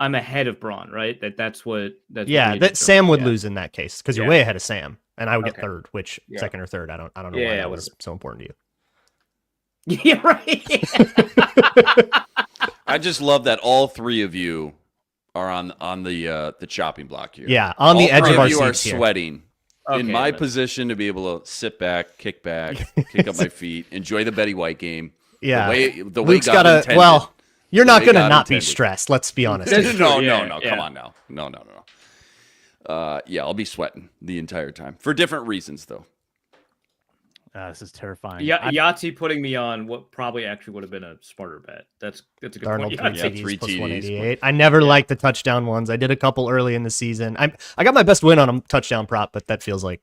Speaker 4: I'm ahead of Braun, right? That's what
Speaker 2: Yeah,
Speaker 4: we
Speaker 2: that
Speaker 4: did.
Speaker 2: Sam would
Speaker 4: Yeah.
Speaker 2: lose in that case because you're
Speaker 4: Yeah.
Speaker 2: way ahead of Sam, and I would get
Speaker 4: Okay.
Speaker 2: third, which
Speaker 4: Yeah.
Speaker 2: second or third. I don't know
Speaker 4: Yeah,
Speaker 2: why
Speaker 4: yeah,
Speaker 2: that was so important to you.
Speaker 4: Yeah, right.
Speaker 3: I just love that all three of you are on the chopping block here.
Speaker 2: Yeah, on the
Speaker 3: All
Speaker 2: edge
Speaker 3: three
Speaker 2: of our
Speaker 3: you are
Speaker 2: seats here.
Speaker 3: sweating. In
Speaker 4: Okay,
Speaker 3: my
Speaker 4: then.
Speaker 3: position to be able to sit back, kick up my feet, enjoy the Betty White game.
Speaker 2: Yeah,
Speaker 3: The way
Speaker 2: Luke's
Speaker 3: God
Speaker 2: gotta.
Speaker 3: intended.
Speaker 2: Well, you're not
Speaker 3: way
Speaker 2: gonna
Speaker 3: God
Speaker 2: not be
Speaker 3: intended.
Speaker 2: stressed. Let's be honest.
Speaker 4: That's
Speaker 3: No,
Speaker 4: true, yeah.
Speaker 3: come on now. No. Yeah, I'll be sweating the entire time for different reasons, though.
Speaker 1: This is terrifying.
Speaker 4: Yeah, Yahtzee putting me on what probably actually would have been a smarter bet. That's a good
Speaker 2: Darnold
Speaker 4: point.
Speaker 3: Yeah,
Speaker 2: TDs
Speaker 3: three
Speaker 2: plus
Speaker 3: TDs.
Speaker 2: 188. I never liked the touchdown ones. I did a couple early in the season. I got my best win on a touchdown prop, but that feels like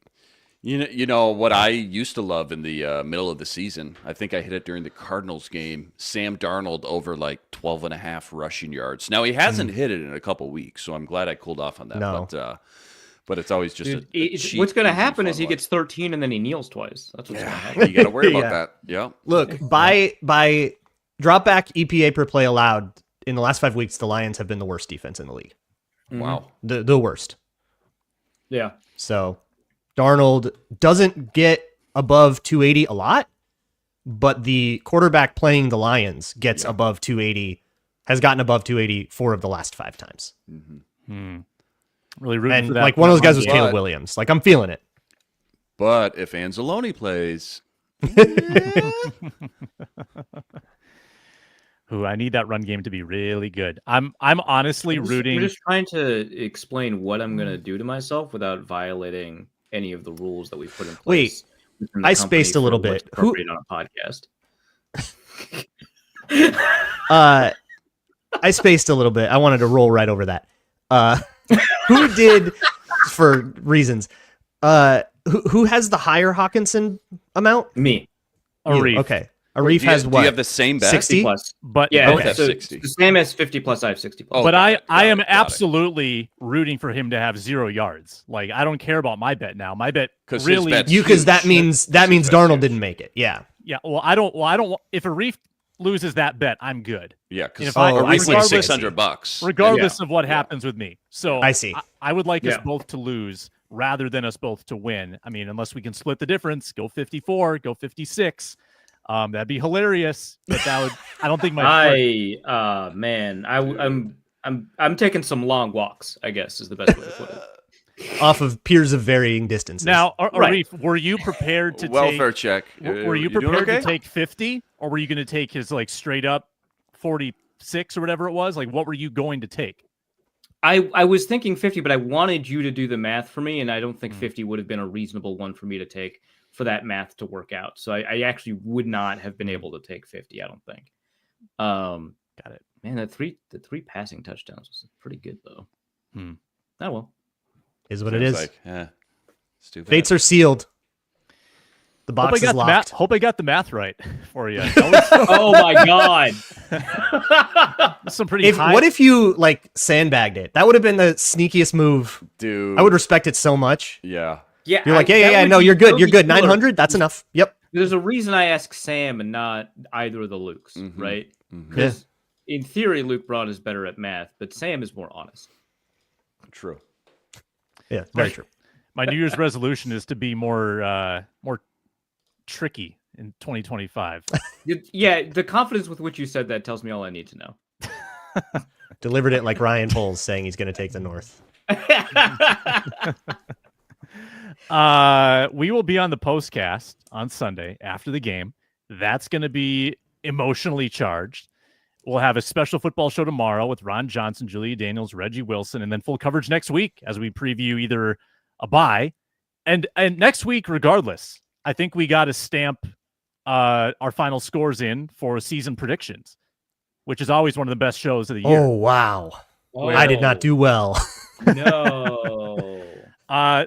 Speaker 3: You know what I used to love in the middle of the season? I think I hit it during the Cardinals game. Sam Darnold over like 12.5 rushing yards. Now, he hasn't hit it in a couple weeks, so I'm glad I cooled off on that.
Speaker 2: No.
Speaker 3: But it's always just
Speaker 4: Dude,
Speaker 3: cheap,
Speaker 4: what's going to
Speaker 3: easy,
Speaker 4: happen
Speaker 3: fun
Speaker 4: is he
Speaker 3: one.
Speaker 4: gets 13 and then he kneels twice. That's what's going to
Speaker 3: Yeah,
Speaker 4: happen.
Speaker 3: you got to worry about
Speaker 2: Yeah.
Speaker 3: that. Yeah.
Speaker 2: look by drop back EPA per play allowed in the last 5 weeks. The Lions have been the worst defense in the league.
Speaker 3: Wow.
Speaker 2: The worst.
Speaker 4: Yeah.
Speaker 2: So Darnold doesn't get above 280 a lot, but the quarterback playing the Lions gets above 280, has gotten above 280 4 of the last 5 times.
Speaker 1: Really rooting
Speaker 2: And
Speaker 1: for that.
Speaker 2: like one of those guys was
Speaker 3: But-
Speaker 2: Caleb Williams. Like I'm feeling it.
Speaker 3: But if Anzalone plays,
Speaker 1: Ooh, I need that run game to be really good. I'm honestly rooting.
Speaker 4: I'm just trying to explain what I'm going to do to myself without violating any of the rules that we put in place. within the
Speaker 2: I
Speaker 4: company
Speaker 2: spaced a little
Speaker 4: for what's
Speaker 2: bit. Who-
Speaker 4: appropriate on a podcast.
Speaker 2: I spaced a little bit. I wanted to roll right over that. Who did for reasons? Who has the higher Hawkinson amount?
Speaker 4: Me.
Speaker 1: Arif.
Speaker 2: You. Okay. Arif
Speaker 3: do you,
Speaker 2: has
Speaker 3: do
Speaker 2: what?
Speaker 3: you have the same bet?
Speaker 2: 60?
Speaker 4: Plus.
Speaker 1: But
Speaker 4: Yeah,
Speaker 3: Both have
Speaker 4: so
Speaker 3: 60.
Speaker 4: the same as 50 plus. I have 60 plus.
Speaker 3: Oh,
Speaker 1: but
Speaker 3: got it,
Speaker 1: I am
Speaker 3: got it.
Speaker 1: absolutely rooting for him to have 0 yards. Like I don't care about my bet now. My bet
Speaker 3: 'Cause his
Speaker 1: really
Speaker 3: bet's
Speaker 2: Because that
Speaker 3: huge.
Speaker 2: means
Speaker 3: His bet's
Speaker 2: Darnold
Speaker 3: huge.
Speaker 2: didn't make it. Yeah.
Speaker 1: Yeah, well, I don't. If Arif loses that bet, I'm good,
Speaker 3: Yeah,
Speaker 1: If
Speaker 3: because
Speaker 1: I-
Speaker 3: Arif wins
Speaker 1: regardless-
Speaker 3: $600.
Speaker 1: regardless of what happens with me. So
Speaker 2: I see.
Speaker 1: I would like us
Speaker 4: Yeah.
Speaker 1: both to lose rather than us both to win. I mean, unless we can split the difference, go 54, go 56. That'd be hilarious. But that would. I don't think my.
Speaker 4: I'm taking some long walks, I guess is the best way to put it.
Speaker 2: Off of peers of varying distances.
Speaker 1: Now,
Speaker 4: Right.
Speaker 1: Arif, were you prepared to
Speaker 3: Welfare
Speaker 1: take?
Speaker 3: check.
Speaker 1: Were you
Speaker 3: doing
Speaker 1: prepared
Speaker 3: okay?
Speaker 1: to take 50, or were you going to take his like straight up 46 or whatever it was? Like, what were you going to take?
Speaker 4: I was thinking 50, but I wanted you to do the math for me, and I don't think 50 would have been a reasonable one for me to take for that math to work out. So I actually would not have been able to take 50, I don't think.
Speaker 1: Got it.
Speaker 4: Man, the three passing touchdowns was pretty good though.
Speaker 1: Hmm.
Speaker 4: Oh well.
Speaker 2: is what it
Speaker 3: It's
Speaker 2: is.
Speaker 3: like, it's too bad.
Speaker 2: Fates are sealed. The
Speaker 1: Hope I
Speaker 2: box is
Speaker 1: got the
Speaker 2: locked.
Speaker 1: math. Hope I got the math right for you.
Speaker 4: Oh my god.
Speaker 1: Some pretty high.
Speaker 2: What if you like sandbagged it? That would have been the sneakiest move.
Speaker 3: Dude.
Speaker 2: I would respect it so much.
Speaker 3: Yeah.
Speaker 4: Yeah.
Speaker 2: You're like,
Speaker 4: that
Speaker 2: yeah.
Speaker 4: would
Speaker 2: No,
Speaker 4: be
Speaker 2: you're good.
Speaker 4: really
Speaker 2: You're good.
Speaker 4: cooler.
Speaker 2: 900. That's enough. Yep.
Speaker 4: There's a reason I asked Sam and not either of the Lukes,
Speaker 3: Mhm.
Speaker 4: right?
Speaker 3: Mhm.
Speaker 4: Because in theory, Luke Braun is better at math, but Sam is more honest.
Speaker 3: True.
Speaker 2: Yeah. Very
Speaker 1: Right.
Speaker 2: true.
Speaker 1: My New Year's resolution is to be more tricky in 2025.
Speaker 4: Yeah, the confidence with which you said that tells me all I need to know.
Speaker 2: Delivered it like Ryan Poles saying he's going to take the North.
Speaker 1: We will be on the postcast on Sunday after the game. That's going to be emotionally charged. We'll have a special football show tomorrow with Ron Johnson, Julia Daniels, Reggie Wilson, and then full coverage next week as we preview either a bye. And next week, regardless, I think we got to stamp our final scores in for season predictions, which is always one of the best shows of the year.
Speaker 2: Oh, wow. I did not do well.
Speaker 4: No.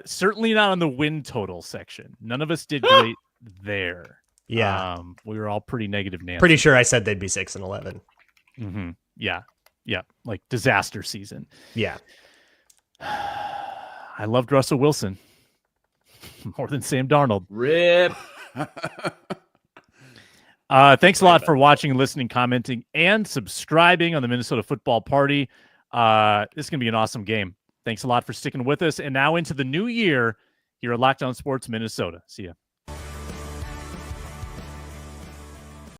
Speaker 1: Certainly not on the win total section. None of us did great there.
Speaker 2: Yeah.
Speaker 1: We were all pretty negative, Nancy.
Speaker 2: Pretty sure I said they'd be 6-11.
Speaker 1: Mm-hmm. Yeah. Like disaster season.
Speaker 2: Yeah.
Speaker 1: I loved Russell Wilson more than Sam Darnold.
Speaker 4: Rip.
Speaker 1: Thanks a lot for watching, listening, commenting, and subscribing on the Minnesota Football Party. This is going to be an awesome game. Thanks a lot for sticking with us. And now into the new year here at Locked On Sports Minnesota. See ya.